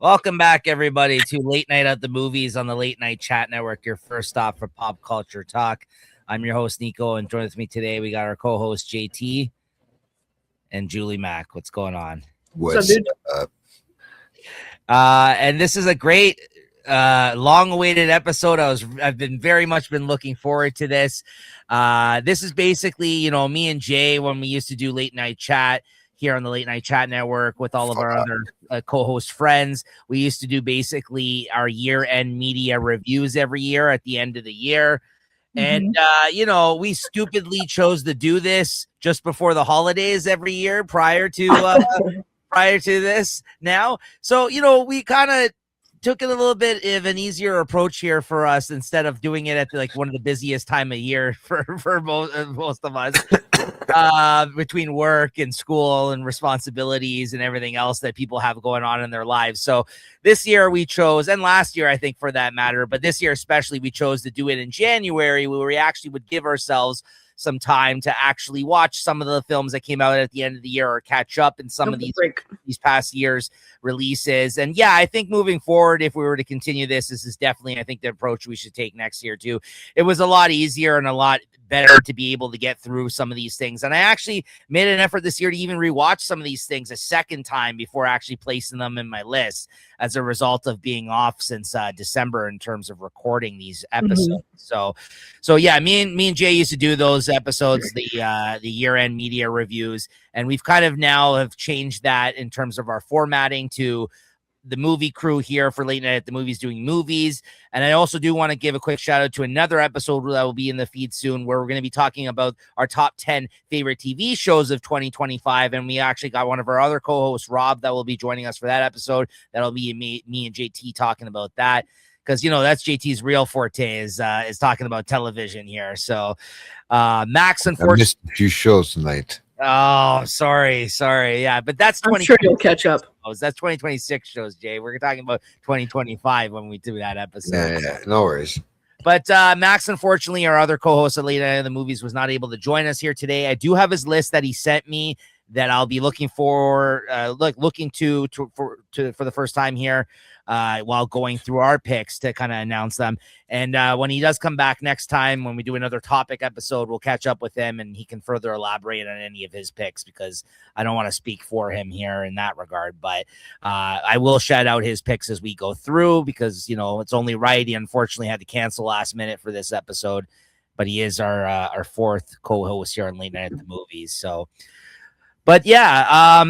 Welcome back, everybody, to Late Night at the Movies on the Late Night Chat Network, your first stop for pop culture talk. I'm your host, Nico, and joined with me today, we got our co-host, JT, and Julie Mack. What's going on? What's up? And this is a great, long-awaited episode. I've been very much been looking forward to this. This is basically, me and Jay, when we used to do Late Night Chat here on the Late Night Chat Network with all of our other co-host friends. We used to do basically our year-end media reviews every year at the end of the year. And, we stupidly chose to do this just before the holidays every year prior to this now. So, we kind of took it a little bit of an easier approach here for us instead of doing it at one of the busiest time of year for most of us. Between work and school and responsibilities and everything else that people have going on in their lives. So this year we chose, and last year I think for that matter, but this year especially, we chose to do it in January, where we actually would give ourselves some time to actually watch some of the films that came out at the end of the year or catch up in some of these past years releases. And yeah, I think moving forward, if we were to continue this is definitely, I think, the approach we should take next year too. It was a lot easier and a lot better to be able to get through some of these things. And I actually made an effort this year to even rewatch some of these things a second time before actually placing them in my list, as a result of being off since December in terms of recording these episodes. So yeah, me and Jay used to do those episodes, the year-end media reviews, and we've kind of now have changed that in terms of our formatting to the movie crew here for Late Night at the Movies doing movies. And I also do want to give a quick shout out to another episode that will be in the feed soon, where we're going to be talking about our top 10 favorite TV shows of 2025. And we actually got one of our other co-hosts, Rob, that will be joining us for that episode. That'll be me and JT talking about that, because that's JT's real forte is talking about television here. So Max, unfortunately, I missed a few shows tonight. Oh, sorry. Yeah, but that's I'm sure you'll catch up. That's 2026 shows, Jay. We're talking about 2025 when we do that episode. Yeah, no worries. But Max, unfortunately, our other co-host at Late Night at the Movies, was not able to join us here today. I do have his list that he sent me that I'll be looking for the first time here while going through our picks to kind of announce them. And when he does come back next time, when we do another topic episode, we'll catch up with him and he can further elaborate on any of his picks, because I don't want to speak for him here in that regard. But I will shout out his picks as we go through, because, it's only right. He unfortunately had to cancel last minute for this episode, but he is our fourth co-host here on Late Night at the Movies. So, but yeah,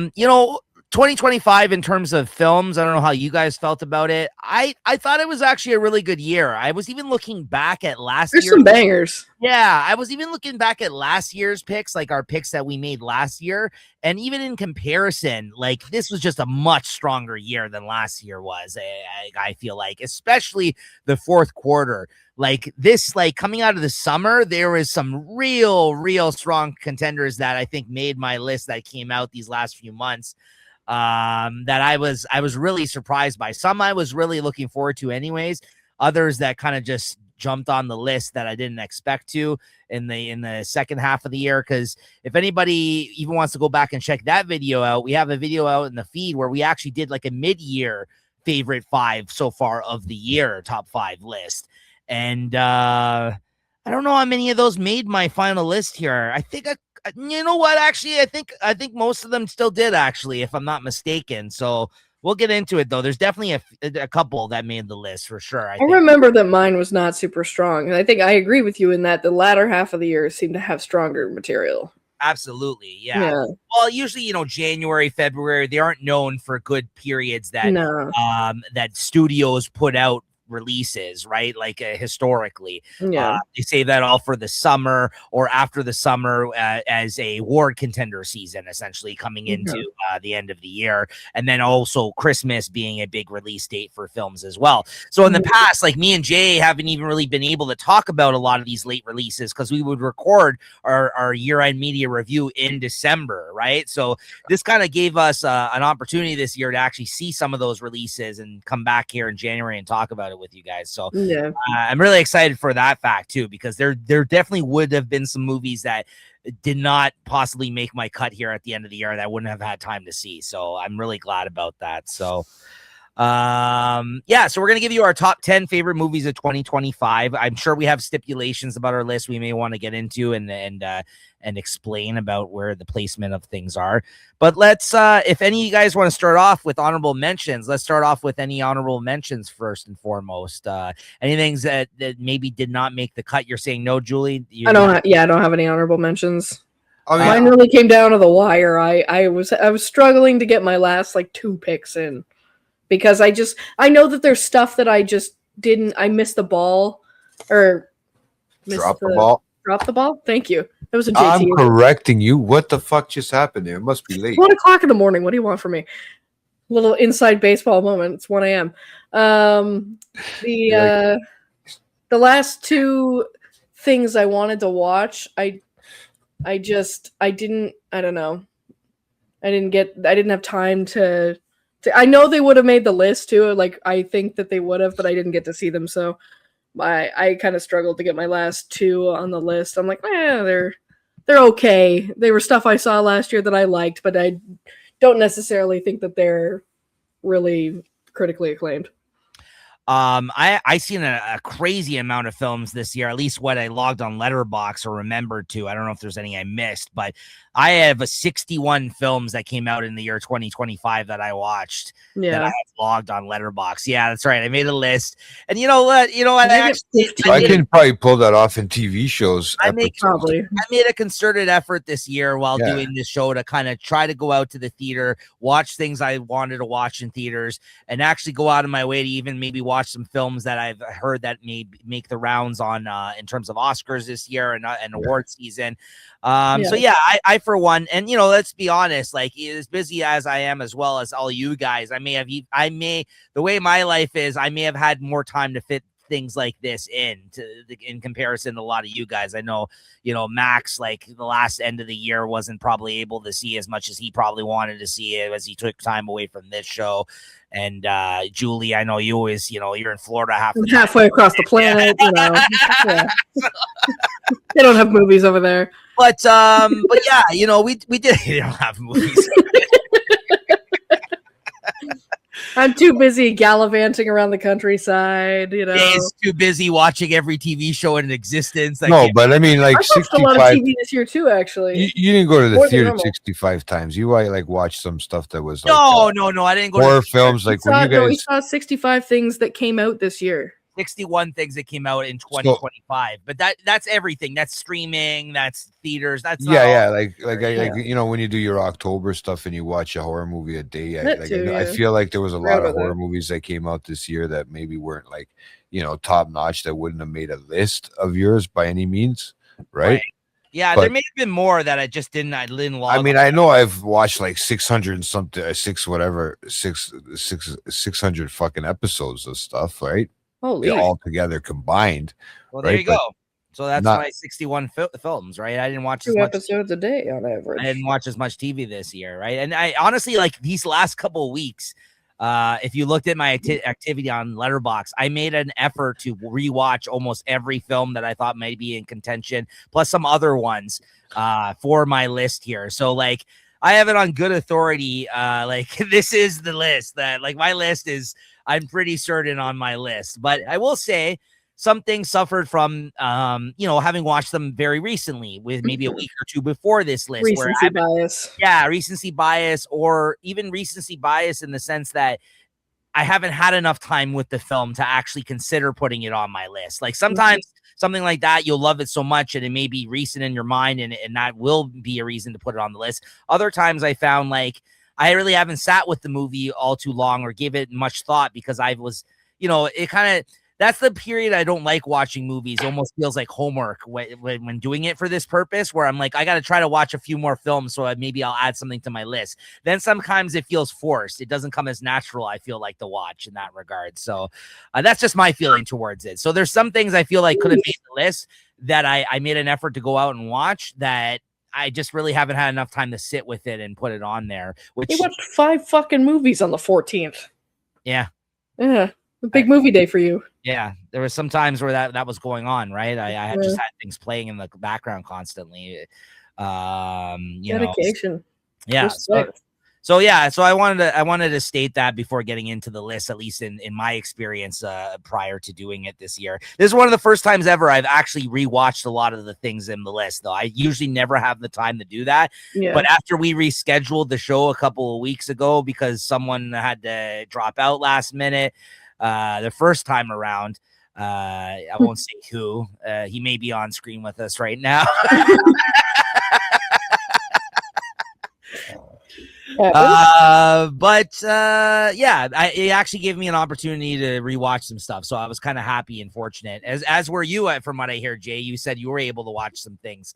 2025 in terms of films, I don't know how you guys felt about it. I thought it was actually a really good year. I was even looking back at last year. There's some bangers. Yeah, I was even looking back at last year's picks, like our picks that we made last year. And even in comparison, this was just a much stronger year than last year was. I feel like, especially the fourth quarter. Coming out of the summer, there was some real strong contenders that I think made my list that came out these last few months. That I was really surprised by. Some I was really looking forward to anyways. Others that kind of just jumped on the list that I didn't expect to in the second half of the year. Because if anybody even wants to go back and check that video out, we have a video out in the feed where we actually did a mid-year favorite 5 so far of the year, top 5 list. And I don't know how many of those made my final list here. I think you know what? Actually, I think most of them still did, actually, if I'm not mistaken. So we'll get into it, though. There's definitely a couple that made the list for sure. I remember that mine was not super strong, and I think I agree with you in that the latter half of the year seemed to have stronger material. Absolutely, yeah. Well, usually, January, February, they aren't known for good periods that that studios put out releases, right? Historically, they say that all for the summer or after the summer as a award contender season, essentially coming into the end of the year, and then also Christmas being a big release date for films as well. So in the past, me and Jay haven't even really been able to talk about a lot of these late releases, because we would record our year-end media review in December, right? So this kind of gave us an opportunity this year to actually see some of those releases and come back here in January and talk about it with you guys. So I'm really excited for that fact too, because there definitely would have been some movies that did not possibly make my cut here at the end of the year that I wouldn't have had time to see. So I'm really glad about that. So Yeah, so we're gonna give you our top 10 favorite movies of 2025. I'm sure we have stipulations about our list we may want to get into and explain about where the placement of things are. But let's if any of you guys want to start off with honorable mentions, let's start off with any honorable mentions first and foremost. Anything that maybe did not make the cut. You're saying no, Julie? I don't have any honorable mentions. Oh, Mine really came down to the wire. I was struggling to get my last like 2 picks in because I know that there's stuff that I just didn't. I missed the ball or Drop the ball. Drop the ball. Thank you. That was a JT. I'm correcting you. What the fuck just happened there? It must be late. 1:00 in the morning. What do you want from me? Little inside baseball moment. It's 1 a.m. The last 2 things I wanted to watch, I didn't have time to I know they would have made the list too. Like I think that they would have, but I didn't get to see them. So I kind of struggled to get my last 2 on the list. I'm like, they're okay. They were stuff I saw last year that I liked, but I don't necessarily think that they're really critically acclaimed. I seen a crazy amount of films this year, at least what I logged on Letterboxd or remembered to. I don't know if there's any I missed, but I have 61 films that came out in the year 2025 that I watched. Yeah, that I have logged on Letterboxd. Yeah, that's right. I made a list, and you know what? I can probably pull that off in TV shows. I made a concerted effort this year while doing this show to kind of try to go out to the theater, watch things I wanted to watch in theaters, and actually go out of my way to even maybe watch some films that I've heard that may make the rounds on in terms of Oscars this year and award season. So yeah, I for one, and let's be honest, like as busy as I am, as well as all you guys, the way my life is, I may have had more time to fit things like this in comparison to a lot of you guys. I know, Max, like the last end of the year wasn't probably able to see as much as he probably wanted to see it as he took time away from this show. And Julie, I know you always, you're in Florida halfway across the planet. Yeah. They don't have movies over there. But yeah, we did. They don't have movies. I'm too busy gallivanting around the countryside. He's too busy watching every TV show in existence. But I mean, like, I watched a lot of TV this year too. Actually, you didn't go to the theater 65 times. You watched some stuff that was like, no, I didn't go horror films. Like when you guys, we saw 65 things that came out this year. 61 things that came out in 2025, but that's everything. That's streaming, that's theaters, that's like when you do your October stuff and you watch a horror movie a day. I feel like there was a lot of horror movies that came out this year that maybe weren't like top notch, that wouldn't have made a list of yours by any means, right? Yeah, but there may have been more that I didn't log. I mean, I know I've watched like 600 and something, 600 fucking episodes of stuff, right? All together combined. Well, there you go. So that's my 61 films, right? I didn't watch 2 episodes a day on average. I didn't watch as much TV this year, right? And I honestly, like, these last couple of weeks, if you looked at my activity on Letterboxd, I made an effort to rewatch almost every film that I thought might be in contention, plus some other ones for my list here. So, like, I have it on good authority. Like, this is the list that, like, my list is, I'm pretty certain on my list. But I will say some things suffered from, having watched them very recently, with maybe a week or 2 before this list. Recency bias. Yeah, recency bias, or even recency bias in the sense that I haven't had enough time with the film to actually consider putting it on my list. Like sometimes something like that, you'll love it so much and it may be recent in your mind, and that will be a reason to put it on the list. Other times I found like I really haven't sat with the movie all too long or gave it much thought because I was, it kind of, that's the period I don't like watching movies. It almost feels like homework when doing it for this purpose, where I'm like, I got to try to watch a few more films so maybe I'll add something to my list. Then sometimes it feels forced. It doesn't come as natural, I feel like, to watch in that regard. So that's just my feeling towards it. So there's some things I feel like could have made the list that I made an effort to go out and watch that I just really haven't had enough time to sit with it and put it on there. Which you watched 5 fucking movies on the 14th. Yeah. Yeah. A big movie day for you. Yeah. There was some times where that was going on, right? I had just had things playing in the background constantly. Dedication. Yeah. So yeah, so I wanted to state that before getting into the list, at least in my experience prior to doing it this year. This is one of the first times ever I've actually rewatched a lot of the things in the list, though. I usually never have the time to do that. Yeah. But after we rescheduled the show a couple of weeks ago because someone had to drop out last minute, the first time around, I won't say who. He may be on screen with us right now. It actually gave me an opportunity to rewatch some stuff, so I was kind of happy and fortunate. As were you, from what I hear, Jay. You said you were able to watch some things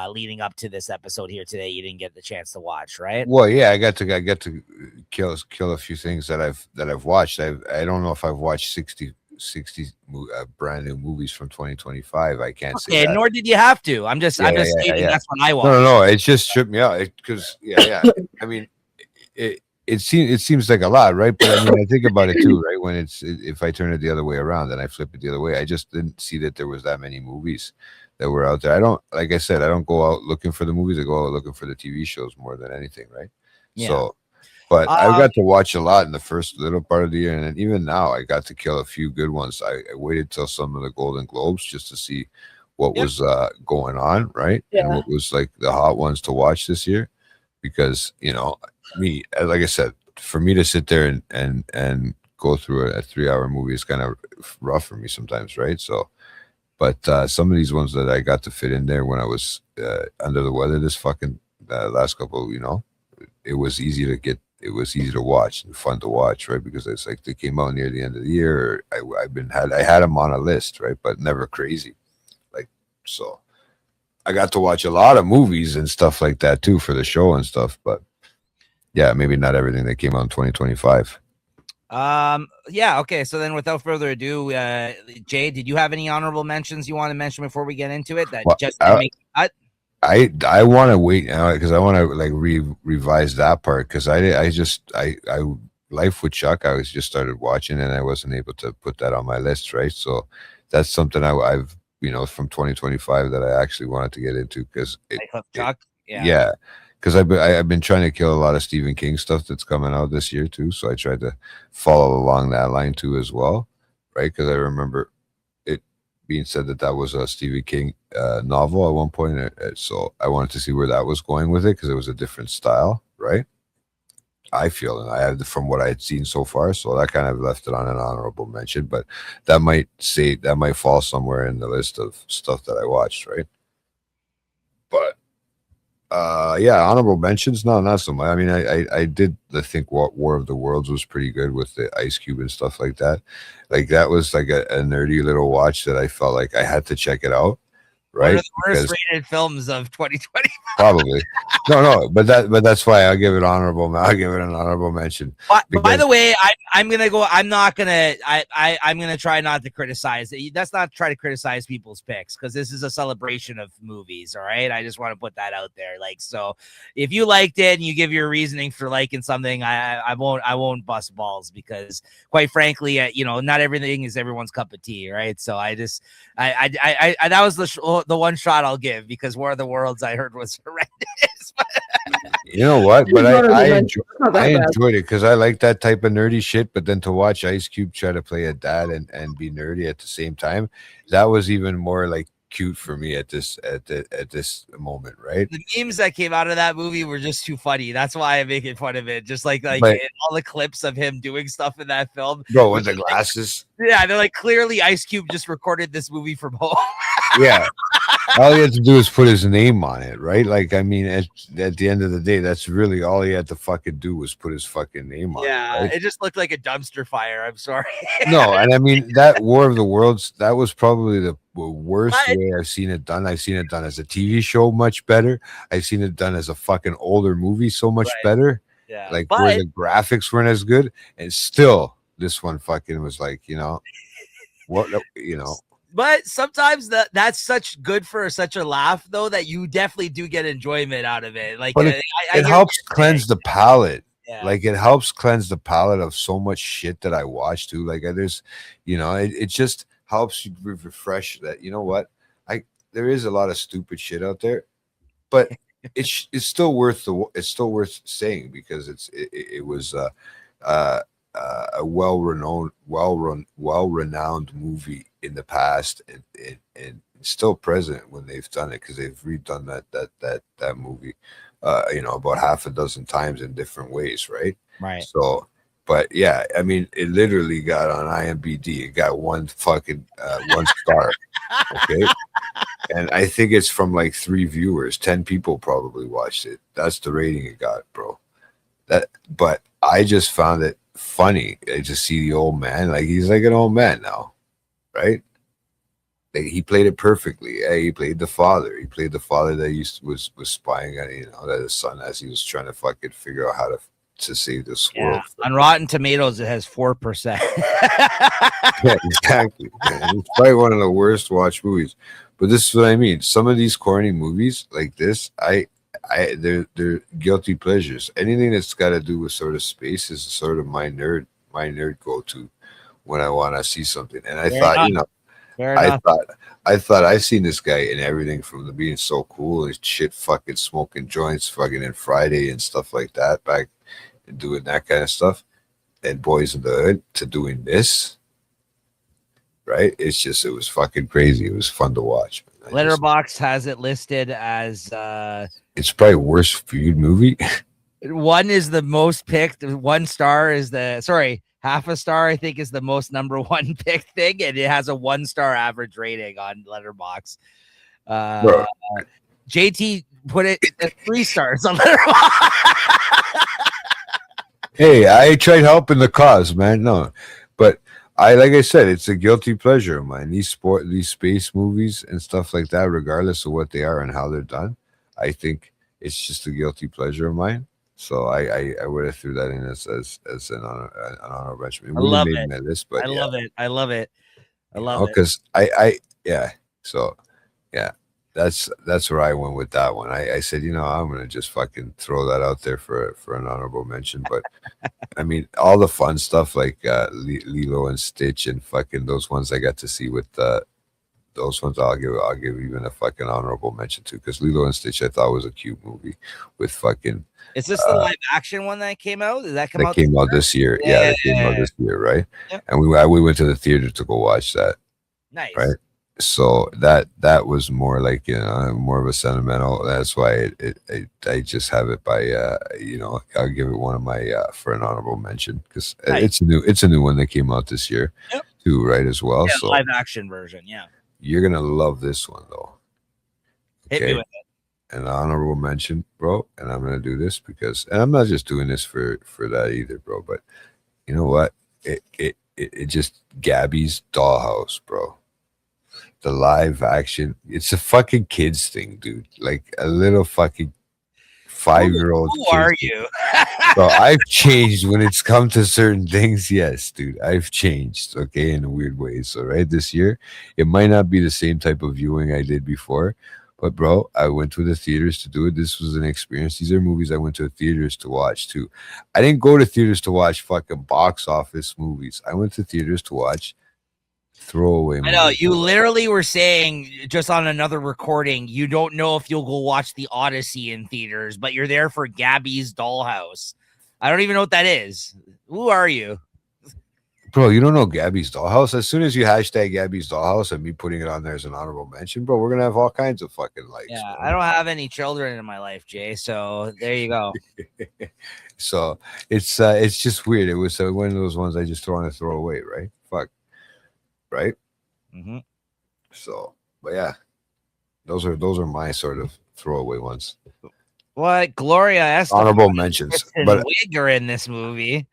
leading up to this episode here today. You didn't get the chance to watch, right? Well, yeah, I got to kill a few things that I've watched. I don't know if I've watched 60 brand new movies from 2025. I can't say that. Nor did you have to. I'm just stating that's what I watched. No, it just tripped me out because I mean, it seems like a lot, right? But I mean, I think about it too, right? When if I turn it the other way around and I flip it the other way, I just didn't see that there was that many movies that were out there. I don't, like I said, I don't go out looking for the movies. I go out looking for the TV shows more than anything, right? Yeah. So, but I got to watch a lot in the first little part of the year, and then even now I got to kill a few good ones. I waited till some of the Golden Globes just to see what was going on, right? Yeah. And what was like the hot ones to watch this year, because me, like I said, for me to sit there and go through a 3-hour movie is kind of rough for me sometimes, right? So, but some of these ones that I got to fit in there when I was under the weather this fucking last couple, it was easy to get. It was easy to watch and fun to watch, right? Because it's like they came out near the end of the year. I had them on a list, right? But never crazy, like so. I got to watch a lot of movies and stuff like that too for the show and stuff, but yeah, maybe not everything that came out in 2025. Okay. So then, without further ado, Jay, did you have any honorable mentions you want to mention before we get into it? That just didn't make the cut? I want to wait now because I want to like revise that part because I Life with Chuck I was just started watching and I wasn't able to put that on my list, right? So that's something I've from 2025 that I actually wanted to get into because Chuck, because I've been trying to kill a lot of Stephen King stuff that's coming out this year too, so I tried to follow along that line too as well, right? Because I remember it being said that was a Stephen King novel at one point, so I wanted to see where that was going with it because it was a different style, right? I feel, and I had from what I had seen so far, so that kind of left it on an honorable mention, but that might fall somewhere in the list of stuff that I watched, right? But honorable mentions, no, not so much. I mean, I did think War of the Worlds was pretty good with the Ice Cube and stuff like that. Like that was like a nerdy little watch that I felt like I had to check it out. Right, one of the worst rated films of 2020. Probably, no, but that's why I'll give it honorable. I'll give it an honorable mention. By the way, I'm gonna go. I'm not gonna. I'm gonna try not to criticize. That's not try to criticize people's picks because this is a celebration of movies. All right, I just want to put that out there. Like, so if you liked it and you give your reasoning for liking something, I won't bust balls because, quite frankly, not everything is everyone's cup of tea, right? So I that was the one shot I'll give because War of the Worlds I heard was horrendous. You know what? But I enjoyed it because I like that type of nerdy shit. But then to watch Ice Cube try to play a dad and be nerdy at the same time, that was even more like cute for me at this moment, right? The memes that came out of that movie were just too funny. That's why I'm making fun of it. Just like all the clips of him doing stuff in that film, bro, with the glasses. Yeah, they're like clearly Ice Cube just recorded this movie from home. Yeah, all he had to do is put his name on it, right? Like, I mean, at the end of the day, that's really all he had to fucking do was put his fucking name on it. Yeah, right? It just looked like a dumpster fire. I'm sorry. No, and I mean that War of the Worlds, that was probably the worst way I've seen it done. I've seen it done as a TV show much better. I've seen it done as a fucking older movie so much better. Yeah, like where the graphics weren't as good, and still this one fucking was like, But sometimes that's such good for such a laugh, though, that you definitely do get enjoyment out of it. Like, but it helps cleanse the palate. Yeah. Like, it helps cleanse the palate of so much shit that I watch too. Like, there's, it just helps you refresh that. You know what? There is a lot of stupid shit out there, but it's still worth saying because it was a well-renowned movie in the past and still present when they've done it because they've redone that movie about half a dozen times in different ways, right? So but yeah, I mean it literally got on IMDb, it got one fucking one star. Okay. And I think it's from like 3 viewers. 10 people probably watched it. That's the rating it got, bro. But I just found it funny to see the old man. Like he's like an old man now, right? Like, he played it perfectly. He played the father. He played the father that was spying on that his son as he was trying to fucking figure out how to save this world. On Rotten Tomatoes, it has 4%. Yeah, exactly. Man. It's probably one of the worst watched movies. But this is what I mean. Some of these corny movies like this, they're guilty pleasures. Anything that's got to do with sort of space is sort of my nerd go to when I want to see something. And I thought, I thought I've seen this guy in everything from the being so cool and shit, fucking smoking joints, fucking in Friday and stuff like that, back and doing that kind of stuff, and Boys in the Hood to doing this. Right? It was fucking crazy. It was fun to watch. Letterboxd has it listed as it's probably worst viewed movie. 1 is the most picked. 1 star is half a star I think is the most number 1 picked thing, and it has a 1-star average rating on Letterboxd. JT put it at 3 stars on Letterboxd. Hey, I tried helping the cause, man. No, but like I said, it's a guilty pleasure of mine. These space movies and stuff like that, regardless of what they are and how they're done, I think it's just a guilty pleasure of mine. So I would have threw that in as an honorable mention. I love it. My list, but I love it. Because So yeah, that's where I went with that one. I said, I'm gonna just fucking throw that out there for an honorable mention. But I mean, all the fun stuff like Lilo and Stitch and fucking those ones I got to see with those ones I'll give even a fucking honorable mention to, because Lilo and Stitch I thought was a cute movie with fucking. Is this the live action one that came out? Did that come out? Came out this year. Yeah, that came out this year, right? Yep. And we went to the theater to go watch that. Nice. Right. So that was more like more of a sentimental. That's why I just have it by I'll give it one of my for an honorable mention because nice. It's a new one that came out this year too, right? As well. Yeah, so live action version. Yeah. You're gonna love this one though. Okay? Hit me with it. An honorable mention, bro, and I'm gonna do this because, and I'm not just doing this for that either, bro. But you know what? It just Gabby's Dollhouse, bro. The live action, it's a fucking kids thing, dude. Like a little fucking 5-year-old. Who are you? Bro, I've changed when it's come to certain things. Yes, dude, I've changed. Okay, in a weird way. So right this year, it might not be the same type of viewing I did before. But bro, I went to the theaters to do it. This was an experience. These are movies I went to the theaters to watch too. I didn't go to theaters to watch fucking box office movies. I went to theaters to watch throwaway movies. I know, you literally were saying just on another recording, you don't know if you'll go watch The Odyssey in theaters, but you're there for Gabby's Dollhouse. I don't even know what that is. Who are you? Bro, you don't know Gabby's Dollhouse? As soon as you hashtag Gabby's Dollhouse and me putting it on there as an honorable mention, bro, we're going to have all kinds of fucking likes. Yeah, bro. I don't have any children in my life, Jay, so there you go. So it's just weird. It was one of those ones I just want to throw away, right? Fuck. Right? Mm-hmm. So, but yeah, those are my sort of throwaway ones. What? Gloria Estefan. Honorable mentions. But Wig are in this movie.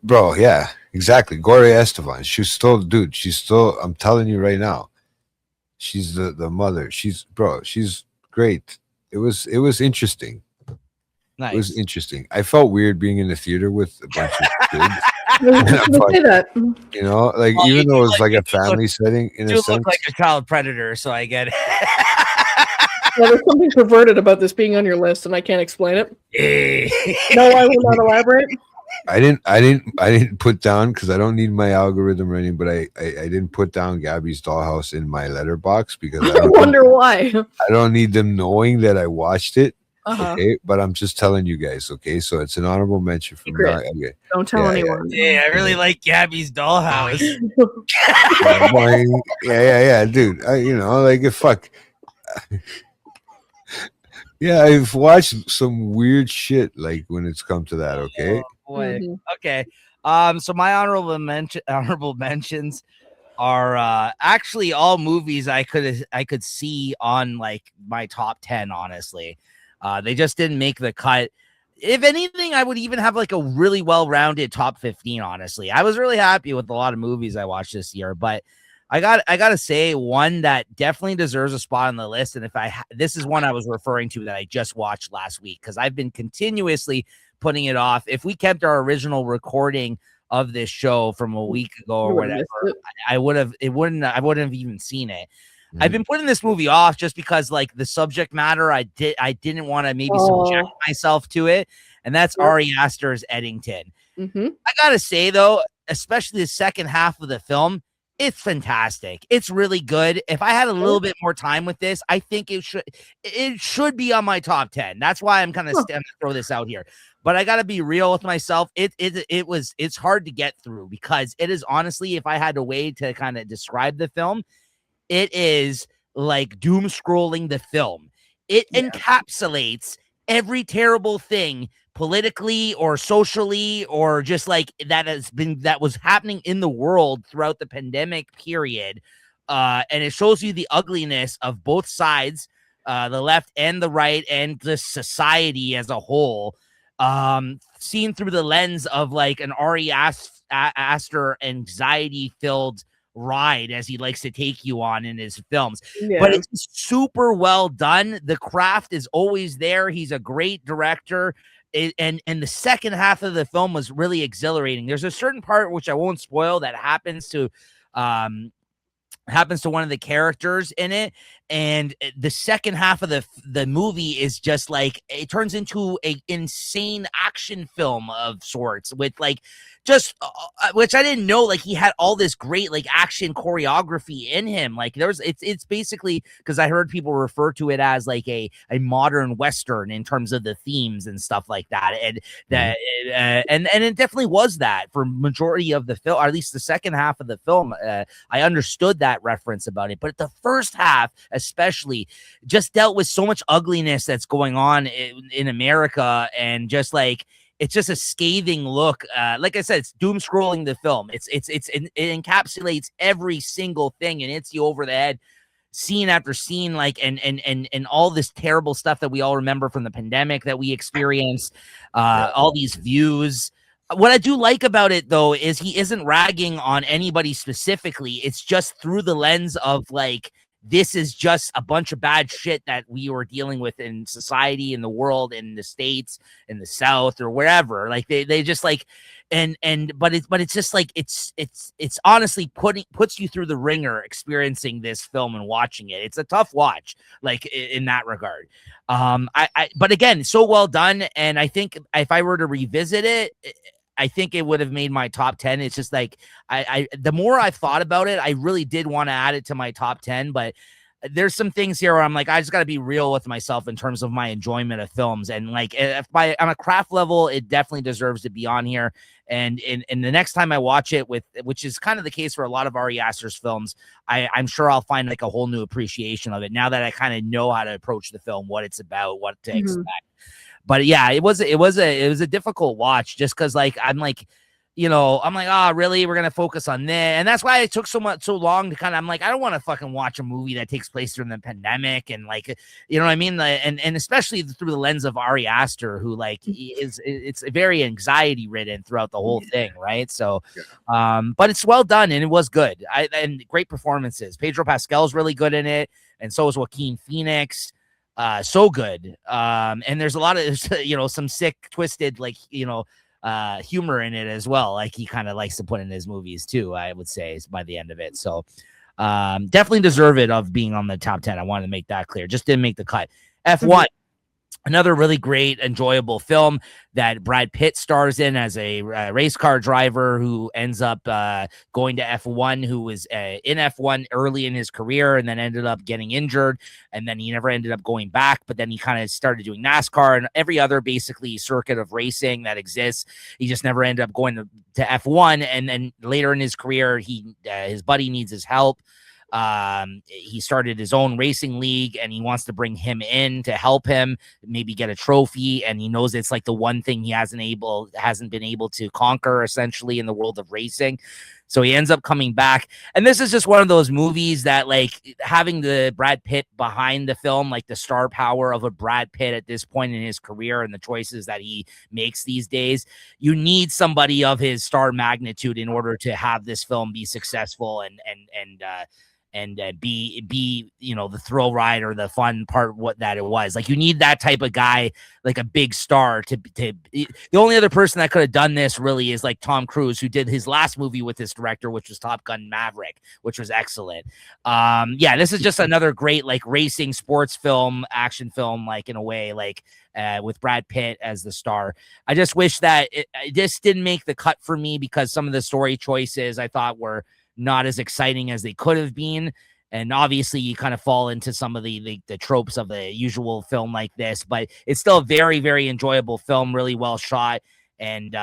Bro, yeah, exactly. Gloria Estefan. She's still, I'm telling you right now, she's the mother. She's great. It was interesting. Nice. It was interesting. I felt weird being in the theater with a bunch of kids. You know, like well, even though it was like a family setting in a sense. You look like a child predator, so I get it. Well, there's something perverted about this being on your list, and I can't explain it. No, I will not elaborate. I didn't put down, because I don't need my algorithm or anything, but I didn't put down Gabby's Dollhouse in my letterbox because I wonder why. I don't need them knowing that I watched it. Okay, but I'm just telling you guys. Okay, so it's an honorable mention for me. Okay. Don't tell anyone. Yeah, I really like Gabby's Dollhouse. Yeah, dude. Like if fuck. Yeah, I've watched some weird shit like when it's come to that. Okay. Oh, boy. Okay. So my honorable mentions are actually all movies I could see on like my top 10. Honestly, they just didn't make the cut. If anything, I would even have like a really well-rounded top 15. Honestly, I was really happy with a lot of movies I watched this year, but I gotta say one that definitely deserves a spot on the list. And this is one I was referring to that I just watched last week because I've been continuously putting it off. If we kept our original recording of this show from a week ago or whatever, I wouldn't have even seen it. I've been putting this movie off just because like the subject matter I didn't want to maybe subject myself to it, and that's Ari Aster's Eddington. I gotta say though, especially the second half of the film, it's fantastic. It's really good. If I had a little bit more time with this, I think it should be on my top 10. That's why I'm kind of going to throw this out here. But I got to be real with myself. It's hard to get through because it is honestly, if I had a way to kind of describe the film, it is like doom scrolling the film. It encapsulates every terrible thing politically or socially or just like that was happening in the world throughout the pandemic period. And it shows you the ugliness of both sides, the left and the right, and the society as a whole, seen through the lens of like an Ari Aster anxiety-filled ride as he likes to take you on in his films. But it's super well done. The craft is always there. He's a great director. And the second half of the film was really exhilarating. There's a certain part which I won't spoil that happens to one of the characters in it, and the second half of the movie is just like it turns into a insane action film of sorts with like just which I didn't know, like he had all this great like action choreography in him. Like it's basically, because I heard people refer to it as like a modern Western in terms of the themes and stuff like that, and that and it definitely was that for majority of the film, or at least the second half of the film. I understood that reference about it, but the first half especially just dealt with so much ugliness that's going on in America, and just like it's just a scathing look. Like I said, it's doom scrolling the film. It encapsulates every single thing and hits you over the head, scene after scene, like and all this terrible stuff that we all remember from the pandemic that we experienced. All these views. What I do like about it though is he isn't ragging on anybody specifically. It's just through the lens of like, this is just a bunch of bad shit that we were dealing with in society, in the world, in the States, in the South, or wherever. Like they just like, but it's just like it's honestly puts you through the ringer experiencing this film and watching it. It's a tough watch, like in that regard. But again, so well done, and I think if I were to revisit it, I think it would have made my top 10. It's just like the more I've thought about it, I really did want to add it to my top 10, but there's some things here where I'm like, I just got to be real with myself in terms of my enjoyment of films. And like on a craft level, it definitely deserves to be on here. And the next time I watch it, which is kind of the case for a lot of Ari Aster's films, I'm sure I'll find like a whole new appreciation of it now that I kind of know how to approach the film, what it's about, what to expect. But yeah, it was a difficult watch just because like I'm like, oh really, we're gonna focus on this, and that's why it took so long to I'm like, I don't want to fucking watch a movie that takes place during the pandemic, and like, you know what I mean, and especially through the lens of Ari Aster, who like it's very anxiety ridden throughout the whole thing, right? So, but it's well done and it was good. And great performances. Pedro Pascal's really good in it, and so is Joaquin Phoenix. So good. And there's a lot of some sick, twisted, like humor in it as well. Like he kind of likes to put in his movies too, I would say, by the end of it. So definitely deserve it of being on the top 10. I wanted to make that clear. Just didn't make the cut. F1. Another really great, enjoyable film that Brad Pitt stars in as a race car driver who ends up going to F1, who was in F1 early in his career and then ended up getting injured. And then he never ended up going back. But then he kind of started doing NASCAR and every other basically circuit of racing that exists. He just never ended up going to F1. And then later in his career, his buddy needs his help. He started his own racing league and he wants to bring him in to help him maybe get a trophy, and he knows it's like the one thing he hasn't been able to conquer essentially in the world of racing. So he ends up coming back, and this is just one of those movies that, like, having the Brad Pitt behind the film, like the star power of a Brad Pitt at this point in his career and the choices that he makes these days, you need somebody of his star magnitude in order to have this film be successful and be the thrill ride or the fun part that it was. Like, you need that type of guy, like a big star to the only other person that could have done this really is like Tom Cruise, who did his last movie with this director, which was Top Gun Maverick, which was excellent. This is just another great like racing sports film, action film, like in a way, like with Brad Pitt as the star. I just wish that it just didn't make the cut for me because some of the story choices I thought were not as exciting as they could have been. And obviously you kind of fall into some of the tropes of the usual film like this, but it's still a very, very enjoyable film, really well shot. And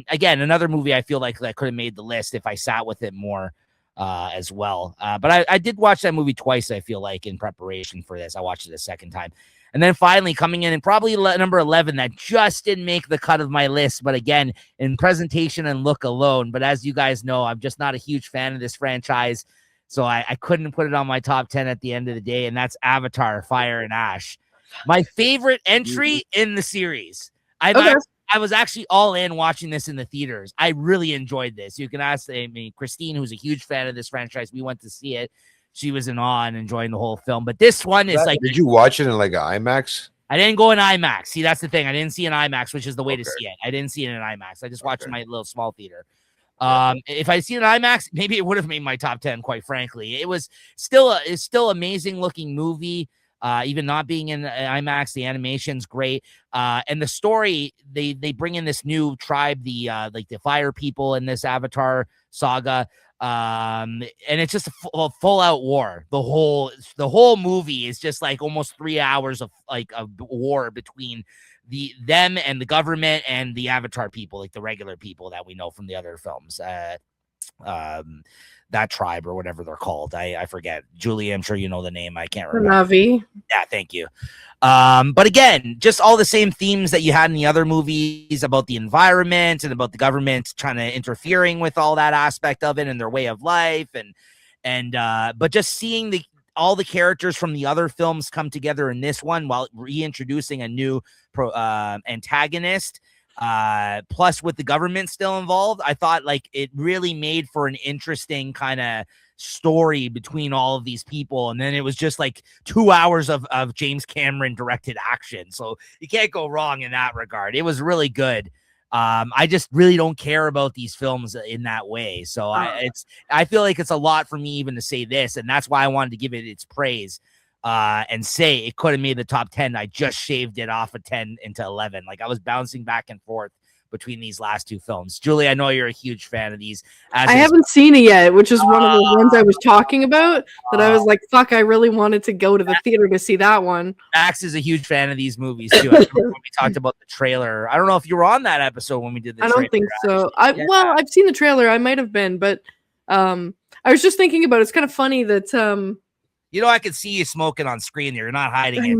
again, another movie I feel like that could have made the list if I sat with it more as well. But I did watch that movie twice, I feel like, in preparation for this. I watched it a second time. And then finally coming in and probably number 11 that just didn't make the cut of my list, but again, in presentation and look alone. But as you guys know, I'm just not a huge fan of this franchise, so I couldn't put it on my top 10 at the end of the day, and that's Avatar: Fire and Ash. My favorite entry in the series. I was actually all in watching this in the theaters. I really enjoyed this. You can ask Christine, who's a huge fan of this franchise. We went to see it. She was in awe and enjoying the whole film. But this one is like... Did you watch it in like an IMAX? I didn't go in IMAX. See, that's the thing. I didn't see an IMAX, which is the way to see it. I didn't see it in IMAX. I just watched in my little small theater. If I'd seen an IMAX, maybe it would have made my top 10, quite frankly. It's still amazing looking movie. Even not being in IMAX, the animation's great. And the story, they bring in this new tribe, the fire people in this Avatar saga. And it's just a full out war. The whole movie is just like almost 3 hours of like a war between them and the government and the Avatar people, like the regular people that we know from the other films. That tribe or whatever they're called. I forget. Julie, I'm sure you know the name. I can't remember. Na'vi. Yeah, thank you. But again, just all the same themes that you had in the other movies about the environment and about the government trying to interfering with all that aspect of it and their way of life. But just seeing all the characters from the other films come together in this one while reintroducing a new antagonist. Plus with the government still involved, I thought like it really made for an interesting kind of story between all of these people. And then it was just like 2 hours of James Cameron directed action. So you can't go wrong in that regard. It was really good. I just really don't care about these films in that way. So I feel like it's a lot for me even to say this. And that's why I wanted to give it its praise. And say it could have made the top 10. I just shaved it off of 10 into 11. Like I was bouncing back and forth between these last two films. Julie, I know you're a huge fan of these. I haven't seen it yet, which is one of the ones I was talking about that I was like, fuck, I really wanted to go to the theater to see that one. Max is a huge fan of these movies too. I when we talked about the trailer. I don't know if you were on that episode when we did the trailer. I don't think so. I've seen the trailer. I might have been, but I was just thinking about it's kind of funny that I could see you smoking on screen. You're not hiding it.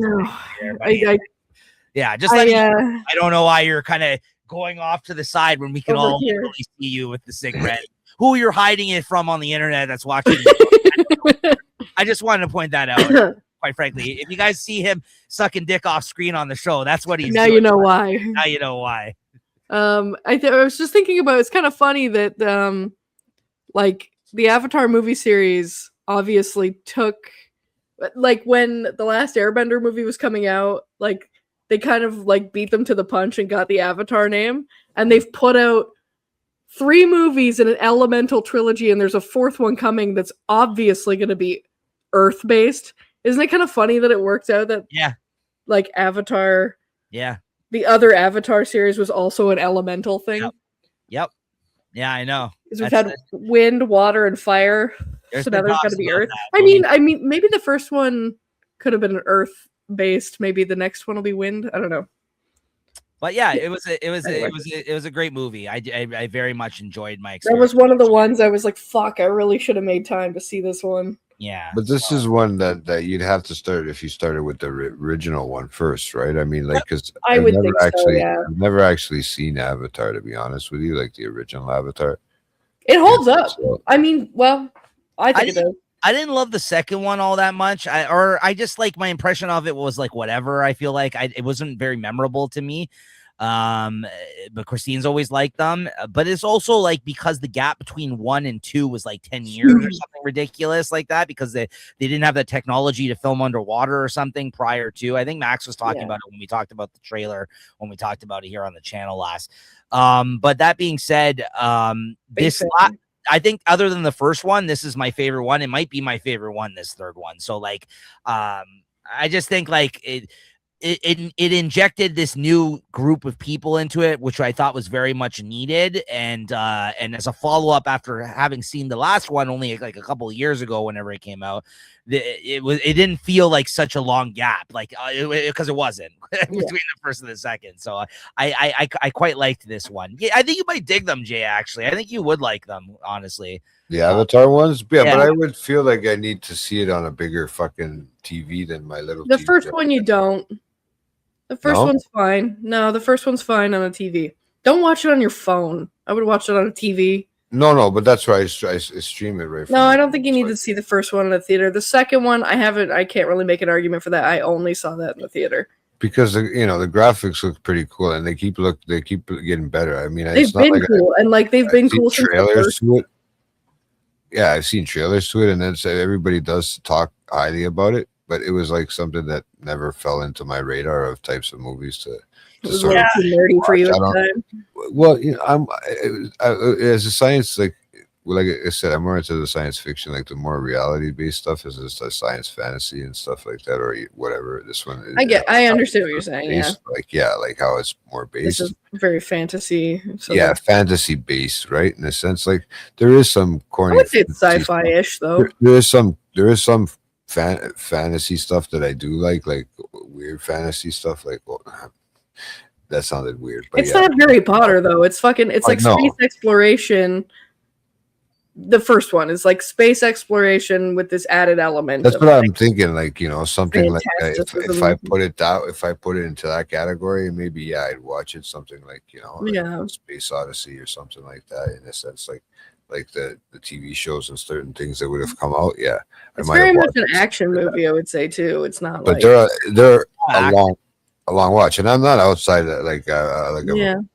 I don't know why you're kind of going off to the side when we can all really see you with the cigarette. Who you're hiding it from on the internet that's watching. I just wanted to point that out. Quite frankly, if you guys see him sucking dick off screen on the show, that's what he's doing. You know why. Now you know why. I was just thinking about it's kind of funny that like the Avatar movie series obviously took like when the last Airbender movie was coming out, like they kind of like beat them to the punch and got the Avatar name, and they've put out 3 movies in an Elemental trilogy, and there's a 4th one coming that's obviously going to be Earth based. Isn't it kind of funny that it worked out that like Avatar. Yeah. The other Avatar series was also an elemental thing. Yep. Yeah, I know. Because we've had wind, water, and fire. So now there's got to be earth. I mean, maybe the first one could have been earth based. Maybe the next one will be wind. I don't know. But yeah, it was a great movie. I very much enjoyed my experience. That was one of the ones I was like, fuck, I really should have made time to see this one. Yeah. But this is one that you'd have to start if you started with the original one first, right? I mean, like, because I've never actually seen Avatar, to be honest with you, like the original Avatar. It holds up. So, I mean, well, I think it does. I didn't love the second one all that much. I just like my impression of it was like whatever. I feel like it wasn't very memorable to me. But Christine's always liked them. But it's also like because the gap between 1 and 2 was like 10 years or something ridiculous like that, because they didn't have the technology to film underwater or something prior to. I think Max was talking about it when we talked about the trailer, when we talked about it here on the channel last. But that being said, I think other than the first one, this is my favorite one. It might be my favorite one, this third one. So like, I just think like it injected this new group of people into it, which I thought was very much needed. And as a follow-up after having seen the last one only like a couple of years ago, whenever it came out, it didn't feel like such a long gap, like because it wasn't between the first and the second. So I quite liked this one. Yeah, I think you might dig them, Jay. Actually, I think you would like them, honestly. The Avatar ones, but I would feel like I need to see it on a bigger fucking TV than my little. The first one you don't. The first one's fine. No, the first one's fine on a TV. Don't watch it on your phone. I would watch it on a TV. No, but that's why I stream it right. No, I don't think you need to see the first one in the theater. The second one, I can't really make an argument for that. I only saw that in the theater. Because the graphics look pretty cool and they keep getting better. I mean, they've been cool and like they've been cool since trailers to it. Yeah, I've seen trailers to it, and then everybody does talk highly about it. But it was like something that never fell into my radar of types of movies to sort of too nerdy for you at the time. Well, as a science, like I said, I'm more into the science fiction, like the more reality based stuff is just a science fantasy and stuff like that, or whatever. This one, I understand what you're saying. Based, like how it's more based. This is very fantasy. So fantasy based, right? In a sense, like there is some corny. I would say it's sci-fi-ish, though. There is some fantasy stuff that I do like weird fantasy stuff. Like, well, that sounded weird, but it's not Harry Potter though. It's like space exploration. The first one is like space exploration with this added element. That's what I'm thinking. Like, something like that. If I put it into that category, maybe I'd watch it. Something like Space Odyssey or something like that. In a sense, like the TV shows and certain things that would have come out. Yeah, it's very much an action movie. I would say too. It's not. But they're a long watch, and I'm not outside a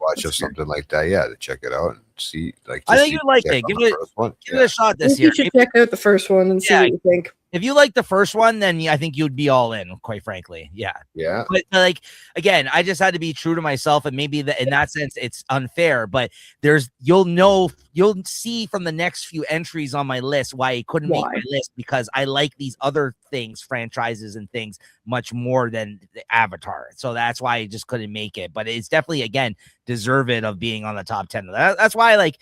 watch or something like that. Yeah, to check it out and see. Like, I think you'd like it. Give it a shot this year. You should check out the first one and see what you think. If you like the first one, then I think you'd be all in, quite frankly. Yeah. But like, again, I just had to be true to myself, and maybe in that sense, it's unfair. But you'll see from the next few entries on my list why I couldn't make my list, because I like these other things, franchises and things, much more than the Avatar. So that's why I just couldn't make it. But it's definitely, again, deserve it of being on the top 10. That's why, like,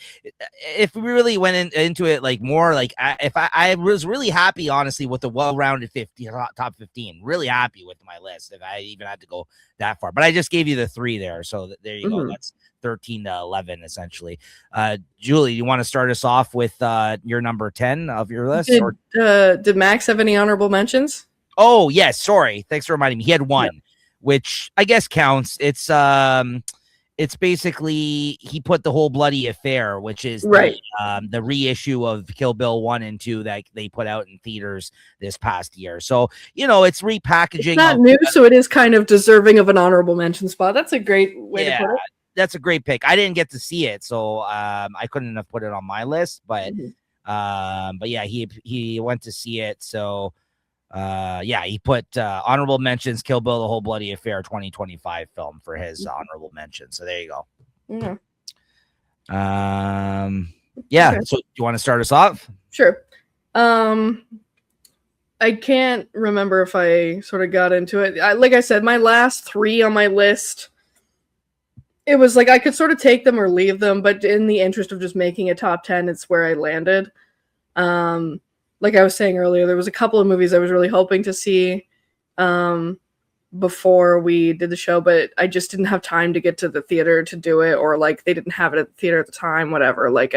if we really went into it like more, like if I was really happy, honestly, with the well-rounded top 15, really happy with my list if I even had to go that far. But I just gave you the 3 there, so there you go. That's 13 to 11 essentially. Julie, you want to start us off with your number 10 of your list? Did Max have any honorable mentions? Oh yes, sorry, thanks for reminding me. He had one, which I guess counts. It's basically he put The Whole Bloody Affair, which is the reissue of Kill Bill 1 and 2 that they put out in theaters this past year. So, it's repackaging. It's not new, so it is kind of deserving of an honorable mention spot. That's a great way to put it. That's a great pick. I didn't get to see it, so I couldn't have put it on my list. But yeah, he went to see it. So he put honorable mentions Kill Bill: The Whole Bloody Affair 2025 film for his honorable mention. So there you go. Okay. So do you want to start us off? Sure. I can't remember if I sort of got into it. Like I said, my last 3 on my list, it was like I could sort of take them or leave them, but in the interest of just making a top 10, it's where I landed. Like I was saying earlier, there was a couple of movies I was really hoping to see before we did the show, but I just didn't have time to get to the theater to do it, or like they didn't have it at the theater at the time, whatever. Like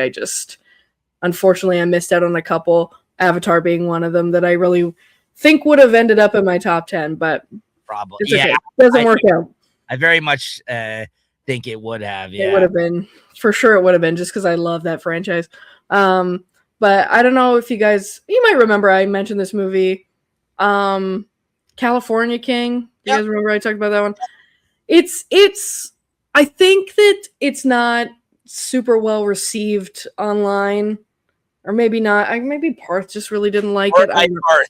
unfortunately, I missed out on a couple, Avatar being one of them, that I really think would have ended up in my top 10, but probably okay. It doesn't work out. I very much think it would have. Yeah, it would have been, for sure. It would have been, just because I love that franchise. But I don't know if you might remember I mentioned this movie, California King. You guys remember I talked about that one? I think that it's not super well received online, or maybe not. Maybe Parth just really didn't like it.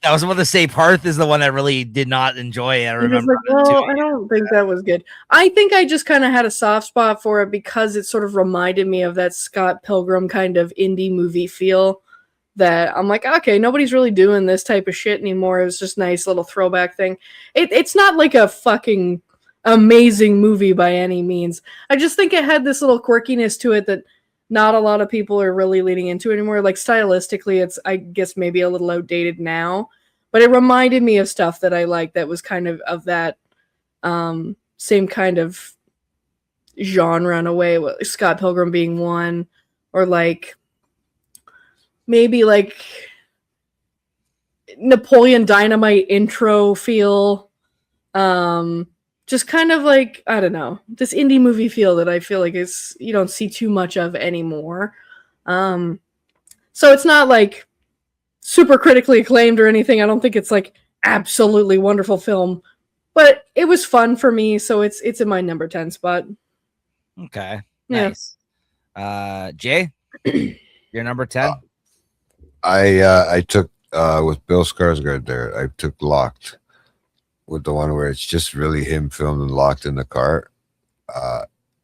I was about to say Parth is the one that really did not enjoy it. I remember. I don't think that was good. I think I just kind of had a soft spot for it because it sort of reminded me of that Scott Pilgrim kind of indie movie feel. That I'm like, okay, nobody's really doing this type of shit anymore. It was just a nice little throwback thing. It's not like a fucking amazing movie by any means. I just think it had this little quirkiness to it that not a lot of people are really leaning into anymore. Like stylistically, it's, I guess, maybe a little outdated now, but it reminded me of stuff that I liked that was kind of that same kind of genre in a way, with Scott Pilgrim being one, or like maybe like Napoleon Dynamite intro feel. Just kind of like, I don't know, this indie movie feel that I feel like you don't see too much of anymore. So it's not like super critically acclaimed or anything. I don't think it's like absolutely wonderful film, but it was fun for me, so it's in my number 10 spot. Okay. Nice. Jay, your number 10? I took with Bill Skarsgård there. I took Locked, with the one where it's just really him filmed and locked in the car.